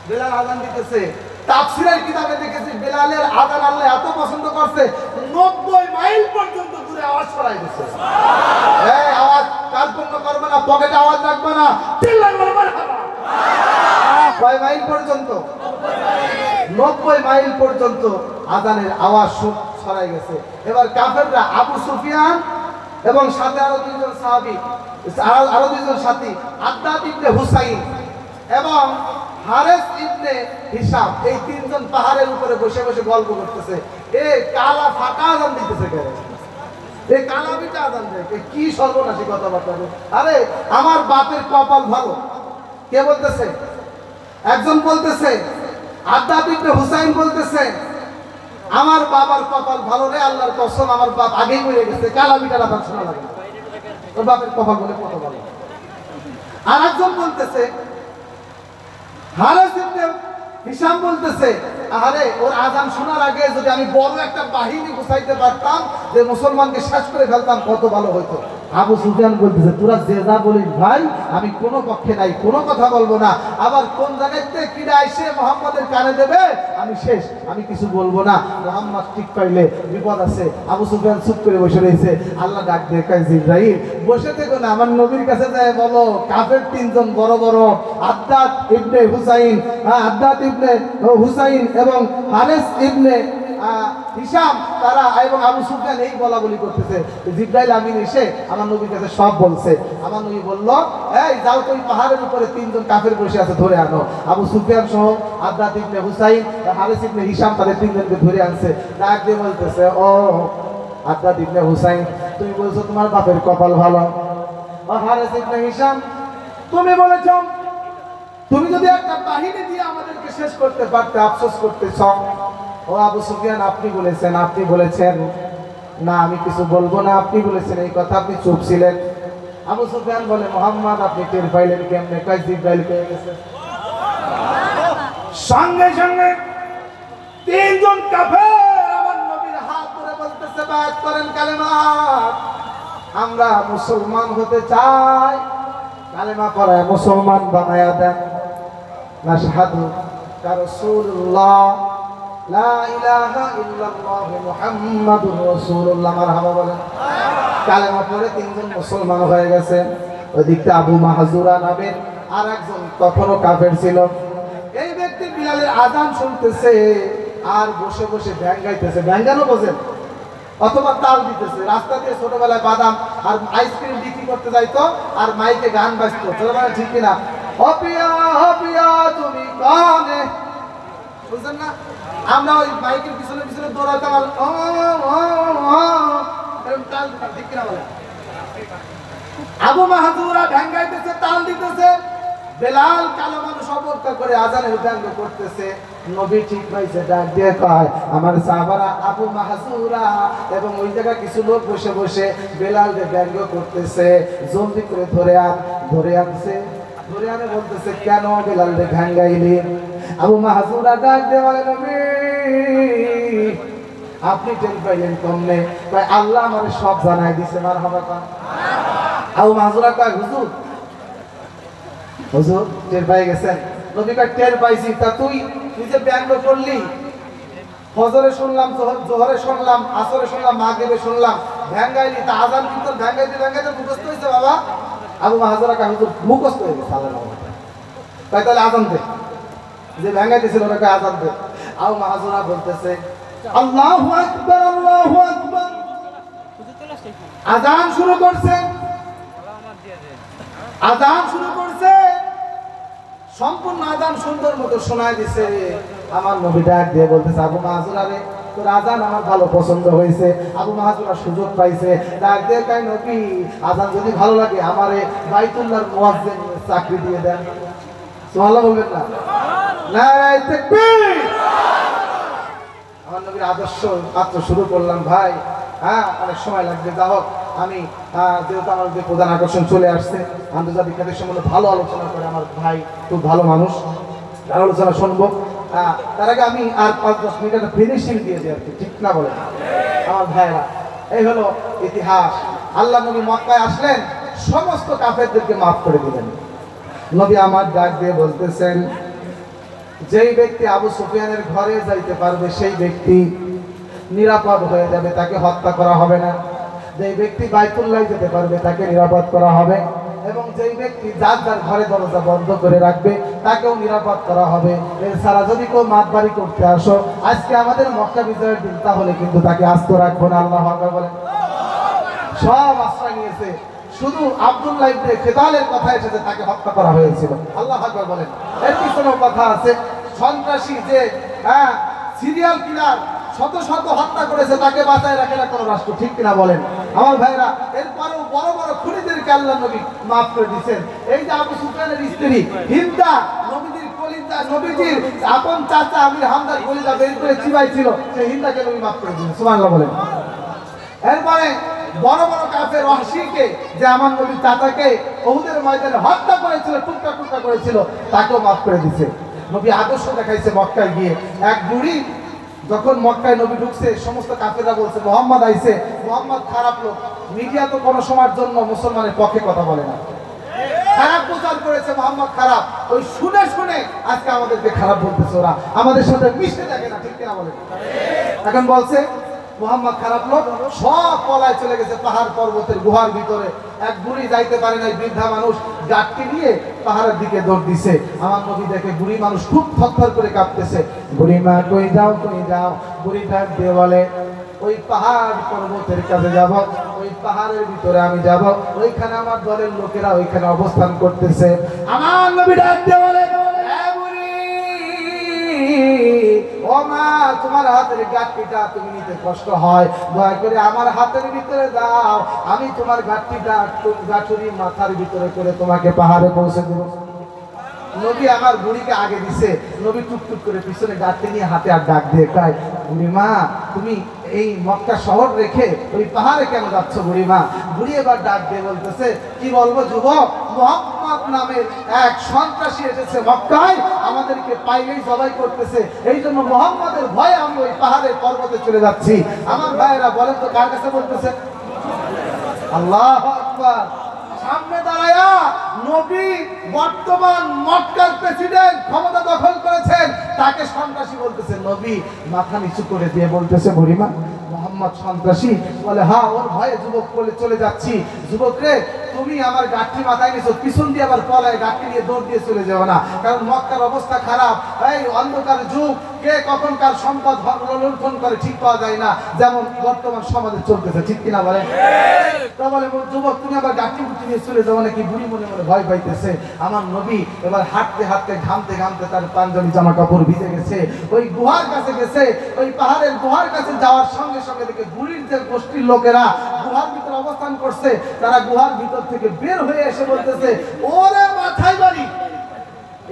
বেলাল আযান দিতেছে। তাফসীরের কিতাবে দেখেছি বেলালের আযান আল্লাহ এত পছন্দ করছে 90 মাইল পর্যন্ত দূরে আওয়াজ ছড়াই দিয়েছে। এই আওয়াজ কাল্পনিক করবে না, পকেটে আওয়াজ রাখবে না, চিল্লায় বলবে মারহাবা। কয় মাইল পর্যন্ত? 90 মাইল পর্যন্ত আযানের আওয়াজ ছড়াই গেছে। এবার কাফেররা আবু সুফিয়ান এবং সাথে আরো দুইজন সাহাবী, আরো দুইজন সাথী আদ্দাদ ইবনে হুসাইন এবং হারেস ইবনে হিশাম, এই তিনজন পাহাড়ের উপরে বসে বসে গল্প করতেছে। এ কালা ফাটা আযান দিতেছে কেন? এই কালা বিটা আযান দেয় কি সর্বনাশী কথাবার্তা। আরে আমার বাপের কপাল ভালো। কে বলতেছে? একজন বলতেছে, আদ্দাদ ইবনে হুসাইন বলতেছে, আমার বাবার কপাল ভালো রে, আল্লাহর কসম আমার বাপ আগেই মরে গেছে, কালা বিটার আযান শোনা লাগে। ওর বাপের কপাল বলে কত ভালো। আর একজন বলতেছে, হারেস ইবনে হিশাম বলতেছে, আরে ওর আযান শোনার আগে যদি আমি বড় একটা বাহিনী গুছাইতে পারতাম, যে মুসলমানকে শেষ করে ফেলতাম, কত ভালো হতো। আবু সুফিয়ান বলতেছে, তোরা যে যা বলিস ভাই, আমি কোনো পক্ষে নাই, কোনো কথা বলবো না। আবার কোন জায়গাতে কিডা এসে মুহাম্মাদের কানে দেবে, আমি শেষ, আমি কিছু বলবো না। মুহাম্মদ ঠিক পাইলে বিপদ আছে। আবু সুফিয়ান চুপ করে বসে রয়েছে। আল্লাহ ডাক দিয়ে কয়, জিবরাইল বসে থেকো না, আমার নবীর কাছে যায় বলো কাফের তিনজন বড় বড় আদ্দাদ ইবনে হুসাইন, আদ্দাদ ইবনে হুসাইন এবং হারেস ইবনে হিশাম, তারা এবং আবু সুফিয়ান এই বলা বলি করতেছে। জিবরাইল আমিন এসে আমার নবীর কাছে সব বলছে। আমার নবী বলল, এই যাও তো ওই পাহাড়ের উপরে তিনজন কাফের বসে আছে, ধরে আনো। আবু সুফিয়ান সহ আদ্দাদ ইবনে হুসাইন, হারেস ইবনে হিশাম, তাদের তিনজনকে ধরে আনছে। ডাক দিয়ে বলতেছে, ও আদ্দাদ ইবনে হুসাইন, তুমি বলছো তোমার বাপের কপাল ভালো। ও হারেস ইবনে হিশাম, তুমি বলেছ তুমি যদি একটা বাহিনী দিয়ে আমাদেরকে শেষ করতে পারতে, আফসোস করতেছ। ও আবু সুফিয়ান, আপনি বলেছেন না আমি কিছু বলবো না, আপনি বলেছেন এই কথা, আপনি চুপ ছিলেন। আবু সুফিয়ান বলে, মুহাম্মদ আপনি টের পাইলেন কেমনে? কয় জিবরাইল পেয়ে গেছে। সঙ্গে সঙ্গে তিনজন কাফের আমার নবীর হাত ধরে বলতেছে, বায়াত করেন কালেমা, আমরা মুসলমান হতে চাই, কালেমা পড়ায় মুসলমান বানায়া দেন। নাশহাদু রাসূলুল্লাহ লা ইলাহা ইল্লাল্লাহ মুহাম্মাদুর রাসূলুল্লাহ, মারহাবা বলেন। কালেমা পড়ে তিনজন মুসলমান হয়ে গেছে। ওইদিকটা আবু মাহজুরা নামের আর একজন তখনও কাফের ছিল। এই ব্যক্তি বিলালের আযান শুনতেছে আর বসে বসে ব্যাং গাইতেছে। ব্যাঙ্গানো বোঝেন? অথবা তাল দিতেছে। রাস্তা দিয়ে ছোটবেলায় বাদাম আর আইসক্রিম বিক্রি করতে যাইতো আর মাইকে গান বাজতো। ছোটবেলায় ঠিক কিনা? হপিয়া হপিয়া তুমি কানে, বুঝছেন না? আমরা ওই মাইকের পিছনে পিছনে দৌড়াতাম আর তাল দিতাম, ঠিক কিনা বলে? আবু মাহজুরা ব্যাং গাইতেছে, তাল দিতেছে। বেলাল কালো মানুষ অবস্থা করে আযানের ব্যঙ্গ করতেছে। নবী ঠিক পাইছে, ডাক দিয়ে কয়, আমার সাহাবারা আবু মাহজুরা এবং ওই জায়গায় কিছু লোক বসে বসে বেলালকে ব্যঙ্গ করতেছে, জলদি করে ধরে আনছে। ধরে আনে বলতেছে, কেন বেলালকে ভাঙ্গাইলি? আবু মাহজুরা ডাক দিয়ে বলে, নবী আপনি টের পাইলেন কমনে? কয়, আল্লাহ আমারে সব জানাই দিছে। মারহাবা কন। আবু মাহজুরা কয়, হুজুর টের পাই গেছেন? নবী কয়, টের পাইছি। তা তুই নিজে ব্যঙ্গ করলি, ফজরে শুনলাম, জোহরে শুনলাম, আসরে শুনলাম, মাগরিবে শুনলাম, ভ্যাঙ্গাইলি, তা আযান কিন্তু ভ্যাঙ্গাইতে মুখস্থ হয়েছে বাবা? আবু মাহজুরা কয়, হুজুর মুখস্থ হয়ে গেছে। আল্লাহ তাই তাহলে আযান দে, যে ভ্যাঙ্গাইতেছিল ওনাকে আযান দে। আবু মাহজুরা বলতেছে, আল্লাহু আকবার আল্লাহু আকবার। আযান শুরু করছে, সম্পূর্ণ আযান সুন্দর মতো শোনায় দিছে। আমার নবী ডাক দিয়ে বলতেছে, আবু মাহজুরা রে, তোর আজান আমার ভালো পছন্দ হয়েছে। আবু মাহাজুরা সুযোগ পাইছে, ডাক দিয়ে কয় নবী আজান যদি ভালো লাগে আমারে বাইতুল্লাহর মুয়াজ্জিন চাকরি দিয়ে দেন। সুবহানাল্লাহ বলবেন না? নারায়ে তাকবীর। আমার নবীর আদর্শ মাত্র শুরু করলাম ভাই, হ্যাঁ অনেক সময় লাগবে। যা হোক আমি যেহেতু আমার যে প্রধান আকর্ষণ চলে আসছে, আন্তর্জাতিক খ্যাতির সম্বন্ধে ভালো আলোচনা করে আমার ভাই, খুব ভালো মানুষ, তার আলোচনা শুনবো। তার আগে আমি আর 5-10 মিনিট একটা ফিনিশিং দিয়ে দিই আর কি, ঠিক না বলেন আমার ভাইরা? এই হলো ইতিহাস। আল্লাহ নবী মক্কায় আসলেন, সমস্ত কাফেরদেরকে মাফ করে দিলেন। নবী আমার ডাক দিয়ে বলতেছেন, যেই ব্যক্তি আবু সুফিয়ানের ঘরে যাইতে পারবে সেই ব্যক্তি নিরাপদ হয়ে যাবে, তাকে হত্যা করা হবে না। যেই ব্যক্তি বাইতুল্লাহ যেতে পারবে তাকে নিরাপদ করা হবে, এবং যেই ব্যক্তি যার যার ঘরে দরজা বন্ধ করে রাখবে তাকেও নিরাপদ করা হবে। এছাড়া যদি কেউ মাতবাড়ি করতে আসো আজকে আমাদের মক্কা বিজয়ের দিন, তাহলে কিন্তু তাকে আস্ত রাখবো না। আল্লাহু আকবার বলেন। সব আশ্রয় নিয়েছে, শুধু আব্দুল্লাহ ইবনে খিতালের কথা এসেছে, তাকে হত্যা করা হয়েছিল। আল্লাহু আকবার বলেন। এর পিছনেও কথা আছে, সন্ত্রাসী যে সিরিয়াল কিলার শত শত হত্যা করেছে, তাকে বাঁচায় রাখে না কোনো রাষ্ট্র, ঠিক কিনা বলেন আমার ভাইরা? এরপরেও বড় বড় খুনিদেরকে আল্লাহ নবী মাফ করে দিয়েছেন। এই যে আবু সুফিয়ানের স্ত্রী হিন্দা, নবীজির কলিজা, নবীজির আপন চাচা আমির হামদার কলিজা বের করে চিবাই ছিল, সেই হিন্দাকে নবী মাফ করে দিয়েছেন। সুবহানাল্লাহ বলেন। এরপরে বড় বড় কাফের ওয়াহশীকে, যে আমার নবীর চাচাকে উহুদের ময়দানে হত্যা করেছিল, টুকরা টুকরা করেছিল, তাকেও মাফ করে দিয়েছে। নবী আদর্শ দেখাইছে মক্কায় গিয়ে। এক বুড়ি যখন মক্কায় নবী ঢুকছে, সমস্ত কাফেররা বলছে মুহাম্মদ আইছে, মুহাম্মদ খারাপ লোক। মিডিয়া তো কোনো সময়ের জন্য মুসলমানের পক্ষে কথা বলে না, খারাপ প্রচার করেছে মুহাম্মদ খারাপ। ওই শুনে শুনে আজকে আমাদেরকে খারাপ বলতেছে, ওরা আমাদের সাথে মিশে থাকে না, ঠিক কিনা বলেন? এখন বলছে মুহাম্মদ খারাপ লোক, সব পলায় চলে গেছে পাহাড় পর্বতের গুহার ভিতরে। এক বুড়ি যাইতে পারে নাই, বৃদ্ধা মানুষ গাঁটটি নিয়ে পাহাড়ের দিকে দৌড় দিছে। আমার নবী দেখে বুড়ি মানুষ খুব থরথর করে কাঁপতেছে। বুড়ি মা কই যাও, কই যাও? বুড়ি ডাক দিয়ে বলে, ওই পাহাড় পর্বতের কাছে যাব, ওই পাহাড়ের ভিতরে আমি যাব, ওইখানে আমার দলের লোকেরা ওইখানে অবস্থান করতেছে। আমার নবী ডাক দিয়ে বলে, ও মা, তোমার হাতের গাঁটটিটা তুমি নিতে কষ্ট হয়, দয়া করে আমার হাতের ভিতরে দাও, আমি তোমার গাঁটটিটা গাঁটুরি মাথার ভিতরে করে তোমাকে পাহাড়ে পৌঁছে দেব। নবী আমার বুড়িকে আগে দিছে, নবী টুকটুক করে পিছনে গাঁটটি নিয়ে হাতে আর ডাক দিয়ে কয়, বুড়ি মা তুমি এই মক্কা শহর রেখে ওই পাহাড়ে কেন যাচ্ছ বুড়ি মা? বুড়ি এবার ডাক দিয়ে বলতেছে, কি বলবো যুবক, মুহাম্মদ নামের এক সন্ত্রাসী এসেছে মক্কায়, আমাদেরকে পাইলেই জবাই করতেছে, এই জন্য মুহাম্মদের ভয়ে আমি ওই পাহাড়ের পর্বতে চলে যাচ্ছি। আমার ভাইয়েরা বলেন তো কার কাছে বলতেছে? আল্লাহু আকবার। সামনে দাঁড়ায়া নবী বর্তমান মক্কার প্রেসিডেন্ট ক্ষমতা দখল করেছেন, তাকে সন্ত্রাসী বলতেছে। নবী মাথা নিচু করে দিয়ে বলতেছে, বুড়িমা মুহাম্মদ সন্ত্রাসী? বলে হ্যাঁ, ওর ভয়ে যুবক বলে চলে যাচ্ছি। যুবক রে, তুমি আমার গাঁটটি মাথায় নিয়েছো, পিছন দিয়ে আবার পলায় গাঁটটি নিয়ে দৌড় দিয়ে চলে যাও না, কারণ মক্কার অবস্থা খারাপ। এই অন্ধকার যুগ, কে কখন কার সম্পদ লুণ্ঠন করে ঠিক পাওয়া যায় না, যেমন বর্তমান সমাজে চলতেছে, ঠিক কিনা বলে? তা বলে যুবক তুমি আবার গাঁটটি মুটি নিয়ে চলে যাও নাকি? বুড়ি মনে মনে ভয় পাইতেছে। আমার নবী এবার হাঁটতে হাঁটতে ঘামতে ঘামতে তার পাঞ্জাবি জামা কাপড় ভিজে গেছে, ওই গুহার কাছে গেছে। ওই পাহাড়ের গুহার কাছে যাওয়ার সঙ্গে সঙ্গে দেখে বুড়ির যে গোষ্ঠীর লোকেরা গুহার ভিতরে অবস্থান করছে, তারা গুহার ভিতর থেকে বের হয়ে এসে বলতেছে, ওরে মাথায় বাড়ি,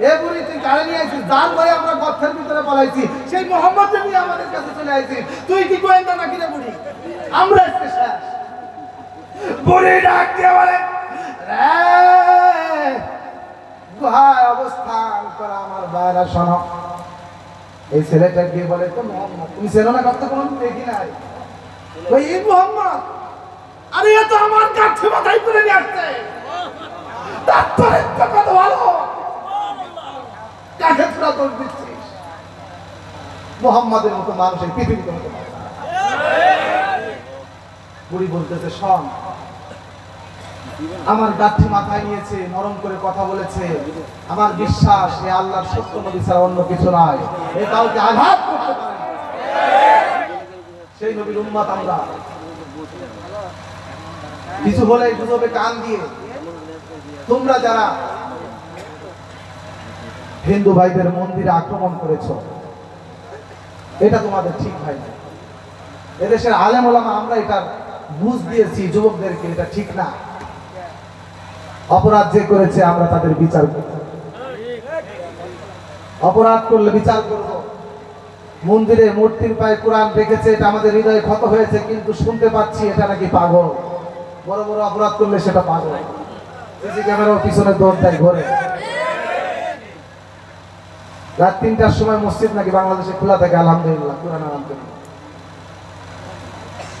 এ বুড়ি তুই গাড়ি নিয়ে আইছিস, যার ভয়ে আমরা গর্তের ভিতরে পালাইছি, সেই মোহাম্মদকে নিয়ে আমাদের কাছে চলে আইছিস, তুই কি গোয়েন্দা নাকি রে বুড়ি? আমরা আজকে শেষ। বুড়ি ডাক দিয়ে বলে, গুহায় অবস্থান করা আমার ভাইরা শোনো, এই ছেলেটা গিয়ে বলে, তো মোহাম্মদ তুমি চেনো না? কত কোনো দেখি নাই। ওই মোহাম্মদ, আরে এ তো আমার কাছে মাথায় করে নিয়ে আসছে, তার চরিত্র কত ভালো, কাকে তোরা দোষ দিচ্ছিস? মোহাম্মদের মতো মানুষের পৃথিবীতে হতে পারে। বুড়ি বলতেছে, শোন, আমার গাঁঠি মাথায় নিয়েছে, নরম করে কথা বলেছে, আমার বিশ্বাস এ আল্লাহর সত্য নবী ছাড়া অন্য কিছু নয়, এ কাউকে আঘাত করতে পারে না। সেই নবীর উম্মত আমরা, কিছু হলে গুজবে কান দিয়ে তোমরা যারা হিন্দু ভাইদের মন্দিরে আক্রমণ করেছ, এটা তোমাদের ঠিক হয় না। এদেশের আলেম ওলামা আমরা এটা বুঝ দিয়েছি যুবকদেরকে, এটা ঠিক না। অপরাধ যে করেছে আমরা তাদের বিচার করব, অপরাধ করলে বিচার করব। মন্দিরে মূর্তির পায়ে কোরআন রেখেছে, এটা আমাদের হৃদয়ে ক্ষত হয়েছে, কিন্তু শুনতে পাচ্ছি এটা নাকি পাগল। বড় বড় অপরাধ করলে সেটা পাগল। সিসি ক্যামেরার পিছনে দৌড় দেয় ঘরে। রাত ৩টার সময় মসজিদ নাকি বাংলাদেশে খোলা থাকে, আলহামদুলিল্লাহ, কোরআন আলহামদুলিল্লাহ।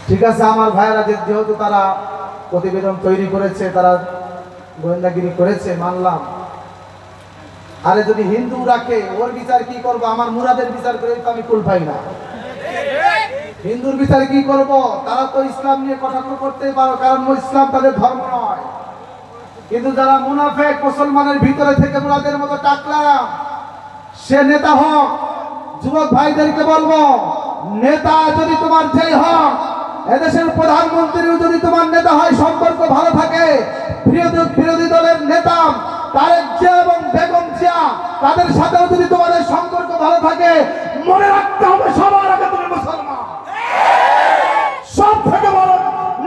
ঠিক আছে আমার ভাইয়েরা, যেহেতু তারা প্রতিবেদন তৈরি করেছে, তারা গোয়েন্দাগিরি করেছে, মানলাম। আরে যদি হিন্দু রাখে ওর বিচার কি করব? আমার মুরাদের বিচার করে তো আমি কুল পাই না। হিন্দুর বিচার কি করব? তারা তো ইসলাম নিয়ে কটাক্ষ করতেই পারো, কারণ ইসলাম তাদের ধর্ম নয়। কিন্তু যারা মুনাফেক মুসলমানের ভিতরে থেকে মুরাদের মতো টাকলা, সে নেতা হোক। যুবক ভাইদেরকে বলবো, নেতা যদি তোমার যেই হোক, এদেশের প্রধানমন্ত্রীও যদি তোমার নেতা হয়, সম্পর্ক ভালো থাকে, বিরোধী দলের নেতা তারেক জিয়া এবং বেগম জিয়া তাদের সাথেও যদি তোমাদের সম্পর্ক ভালো থাকে, মনে রাখতে হবে সবার আগে তুমি মুসলমান। সব থেকে বড়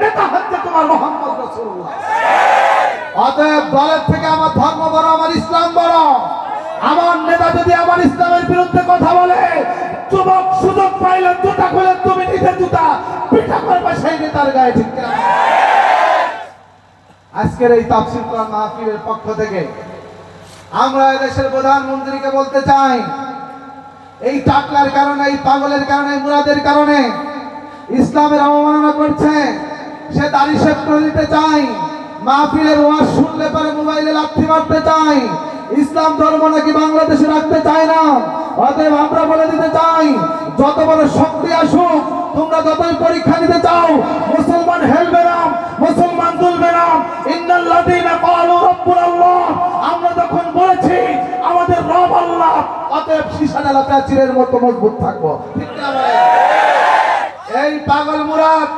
নেতা হচ্ছে তোমার মুহাম্মদ রাসূলুল্লাহ। অতএব দলের থেকে আমার ধর্ম বড়, আমার ইসলাম বড়। আমার নেতা যদি আমার ইসলামের বিরুদ্ধে কথা বলে, যুবক সুযোগ পাইলে জুতা খুলে তুমি নিজে জুতা পিঠা করবে সেই নেতার গায়ে, ঠিক না? আজকের এই তাফসীর কোরআন মাহফিলের পক্ষ থেকে আমরা দেশের প্রধানমন্ত্রীকে বলতে চাই, এই টাকলার কারণে, এই পাগলের কারণে, মুরাদের কারণে ইসলামের অবমাননা করছে। সে দাড়ি শেভ করে দিতে চাই, মাহফিলের ওয়াজ শুনলে পরে মোবাইলে লাথি মারতে চাই, ইসলাম ধর্ম নাকি বাংলাদেশে রাখতে চায় না। অতএব আমরা বলে দিতে চাই, যত বড় শক্তি আসুক, তোমরা যতই পরীক্ষা দিতে চাও, মুসলমান হেলবে না, মুসলমান দুলবে না। ইন্নাল্লাযীনা ক্বালু রাব্বুনাল্লাহ, আমরা যখন বলেছি আমাদের রব আল্লাহ, অতএব সীসাডালা প্রাচীরের মতো মজবুত থাকবো, ঠিক না ভাই? এই পাগল মুরাদ,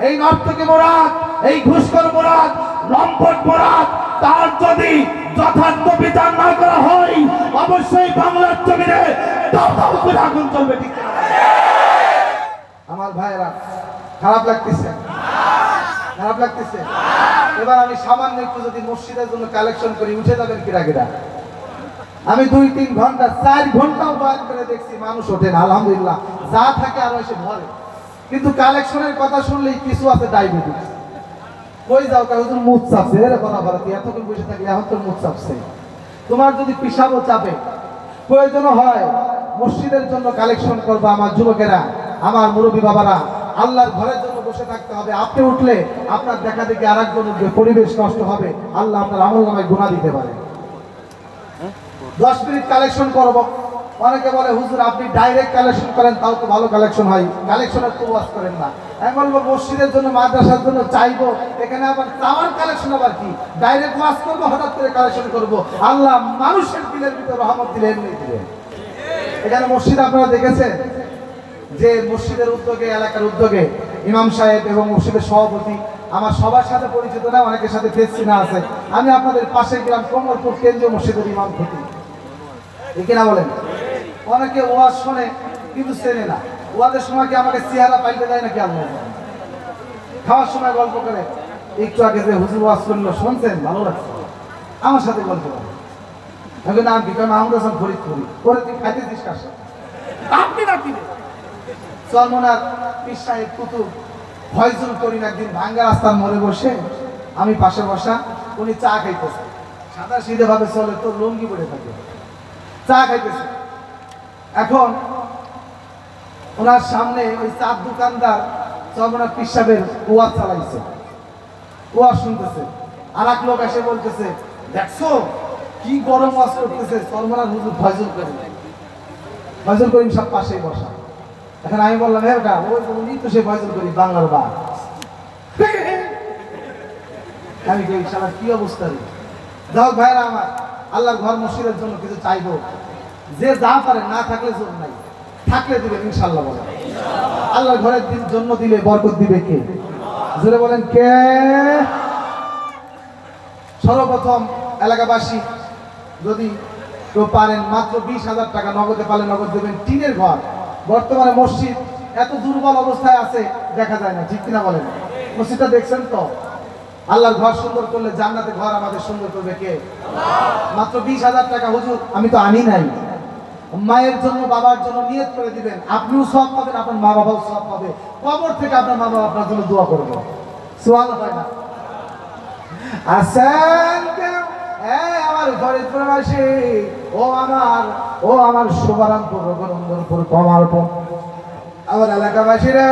এই নর্তকী মুরাদ, এই ঘুষখোর মুরাদ, লম্পট মুরাদ, তার যদি যথার্থ বিচার না করা হয়, অবশ্যই বাংলার জমিনে দাও দাও করে আগুন চলবে, ঠিক না? আমার ভাইয়েরা, খারাপ লাগতেছে? খারাপ লাগতেছে? এবার আমি সামান্য একটু যদি মসজিদের জন্য কালেকশন করি, উঠে যাবেন কিরাকিরা। আমি 2-3 ঘন্টা 4 ঘন্টাও বয়ান করে দেখছি, মানুষ ওঠেন, আলহামদুলিল্লাহ, যা থাকে আরো এসে ভরে। কিন্তু কালেকশনের কথা শুনলেই কিছু আছে ডায়াবেটিস। কই যাও কারণ মুখ চাপছে, এর কথা বলা কি এতক্ষণ বসে থাকলে এখন তোর মুখ চাপছে। তোমার যদি পিসাবও চাপে, প্রয়োজন হয় মসজিদের জন্য কালেকশন করবো। আমার যুবকেরা, আমার মুরব্বী বাবারা, আল্লাহর ঘরের জন্য বসে থাকতে হবে। আপনি উঠলে আপনার দেখা দেখি আর একজন উঠবে, পরিবেশ নষ্ট হবে, আল্লাহ আপনার আমলনামায় গুনাহ দিতে পারে। 10 মিনিট কালেকশন করবো। অনেকে বলে হুজুর আপনি ডাইরেক্ট কালেকশন করেন, তাও তো ভালো কালেকশন হয়, কালেকশনের তো ওয়াজ করেন না। আমি বলবো মসজিদের জন্য, মাদ্রাসার জন্য চাইবো, এখানে আবার চাওয়ার কালেকশন আবার কি? ডাইরেক্ট ওয়াজ করবো, হঠাৎ করে কালেকশন করবো? আল্লাহ মানুষের দিলের ভিতরে রহমত দিলে এমনি দিলেন। এখানে মসজিদ আপনারা দেখেছেন যে মসজিদের উদ্যোগে, এলাকার উদ্যোগে ইমাম সাহেব এবং মসজিদের সভাপতি, আমার সবার সাথে পরিচিত না, অনেকের সাথে ফেস চিনা আছে। আমি আপনাদের পাশের গ্রাম কমলপুর কেন্দ্রীয় মসজিদের ইমাম খতিব, ঠিক না বলেন? অনেকে ওয়াজ শোনে কিন্তু চেনে না। ওয়াজের সময় কি আমাকে চেহারা পাইতে দেয় নাকি? আল্লাহ খাওয়ার সময় গল্প করে, একটু আগে যে হুজুর ওয়াজ করলো শুনছেন, ভালো লাগছে, আমার সাথে গল্প করে। আমি নাম কি? মাহমুদ হাসান ফরিদপুরি। করে তুই খাইতেছিস কার সাথে? আপনি নাকি চরমনার পীর সাহেব কুতুব ফয়জুল করিম একদিন ভাঙ্গা রাস্তার মোড়ে বসে, আমি পাশে বসা, উনি চা খাইতেছে, সাদা সিধে ভাবে চলে, তো লুঙ্গি পড়ে থাকে, চা খাইতেছে। এখন ওনার সামনে ওই চার দোকানদার চরমনার পীর সাহেবের ওয়াজ চালাইছে, ওয়াজ শুনতেছে। আর এক লোক এসে বলতেছে, দেখছো কি গরম ওয়াজ করতেছে চরমনার হুজুর ফয়জুল করিম। ফয়জুল করিম সব পাশেই বসা। এখন আমি বললাম, হ্যাঁ ওটা ওই তো সে ফয়জুল করিম, বাংলার বা। আমি কি অবস্থা? যাও ভাইরা আমার, আল্লাহর ঘর মসজিদের জন্য কিছু চাইবো, যে যা পারে, না থাকলে জোর নাই, থাকলে দিবেন ইনশাআল্লাহ। বলেন আল্লাহর ঘরের জন্য দিলে বরকত দিবে কে? জোরে বলেন কে? সর্বপ্রথম এলাকাবাসী যদি কেউ পারেন, মাত্র 20,000 টাকা নগদে পালে নগদ দেবেন। টিনের ঘর, বর্তমানে মসজিদ এত দুর্বল অবস্থায় আছে দেখা যায় না, ঠিক কিনা বলেন? মসজিদটা দেখছেন তো? আল্লাহর ঘর সুন্দর করলে জান্নাতে ঘর আমাদের সুন্দর করবে কে? মাত্র 20,000 টাকা হুজুর, আমি তো আনি নাই। মায়ের জন্য বাবার জন্য নিয়ত করে দিবেন, আপনিও সব পাবেন, আপনার মা বাবাও সব পাবে। কবর থেকে আপনার মা বাবা আপনার জন্য দোয়া করবে। সুবহানাল্লাহ হয় না? আসেন কেউ আমার ঘরের প্রবাসী, ও আমার শুভারামপুর, রঘুনন্দনপুর, কমালপুর, আমার এলাকাবাসী রে।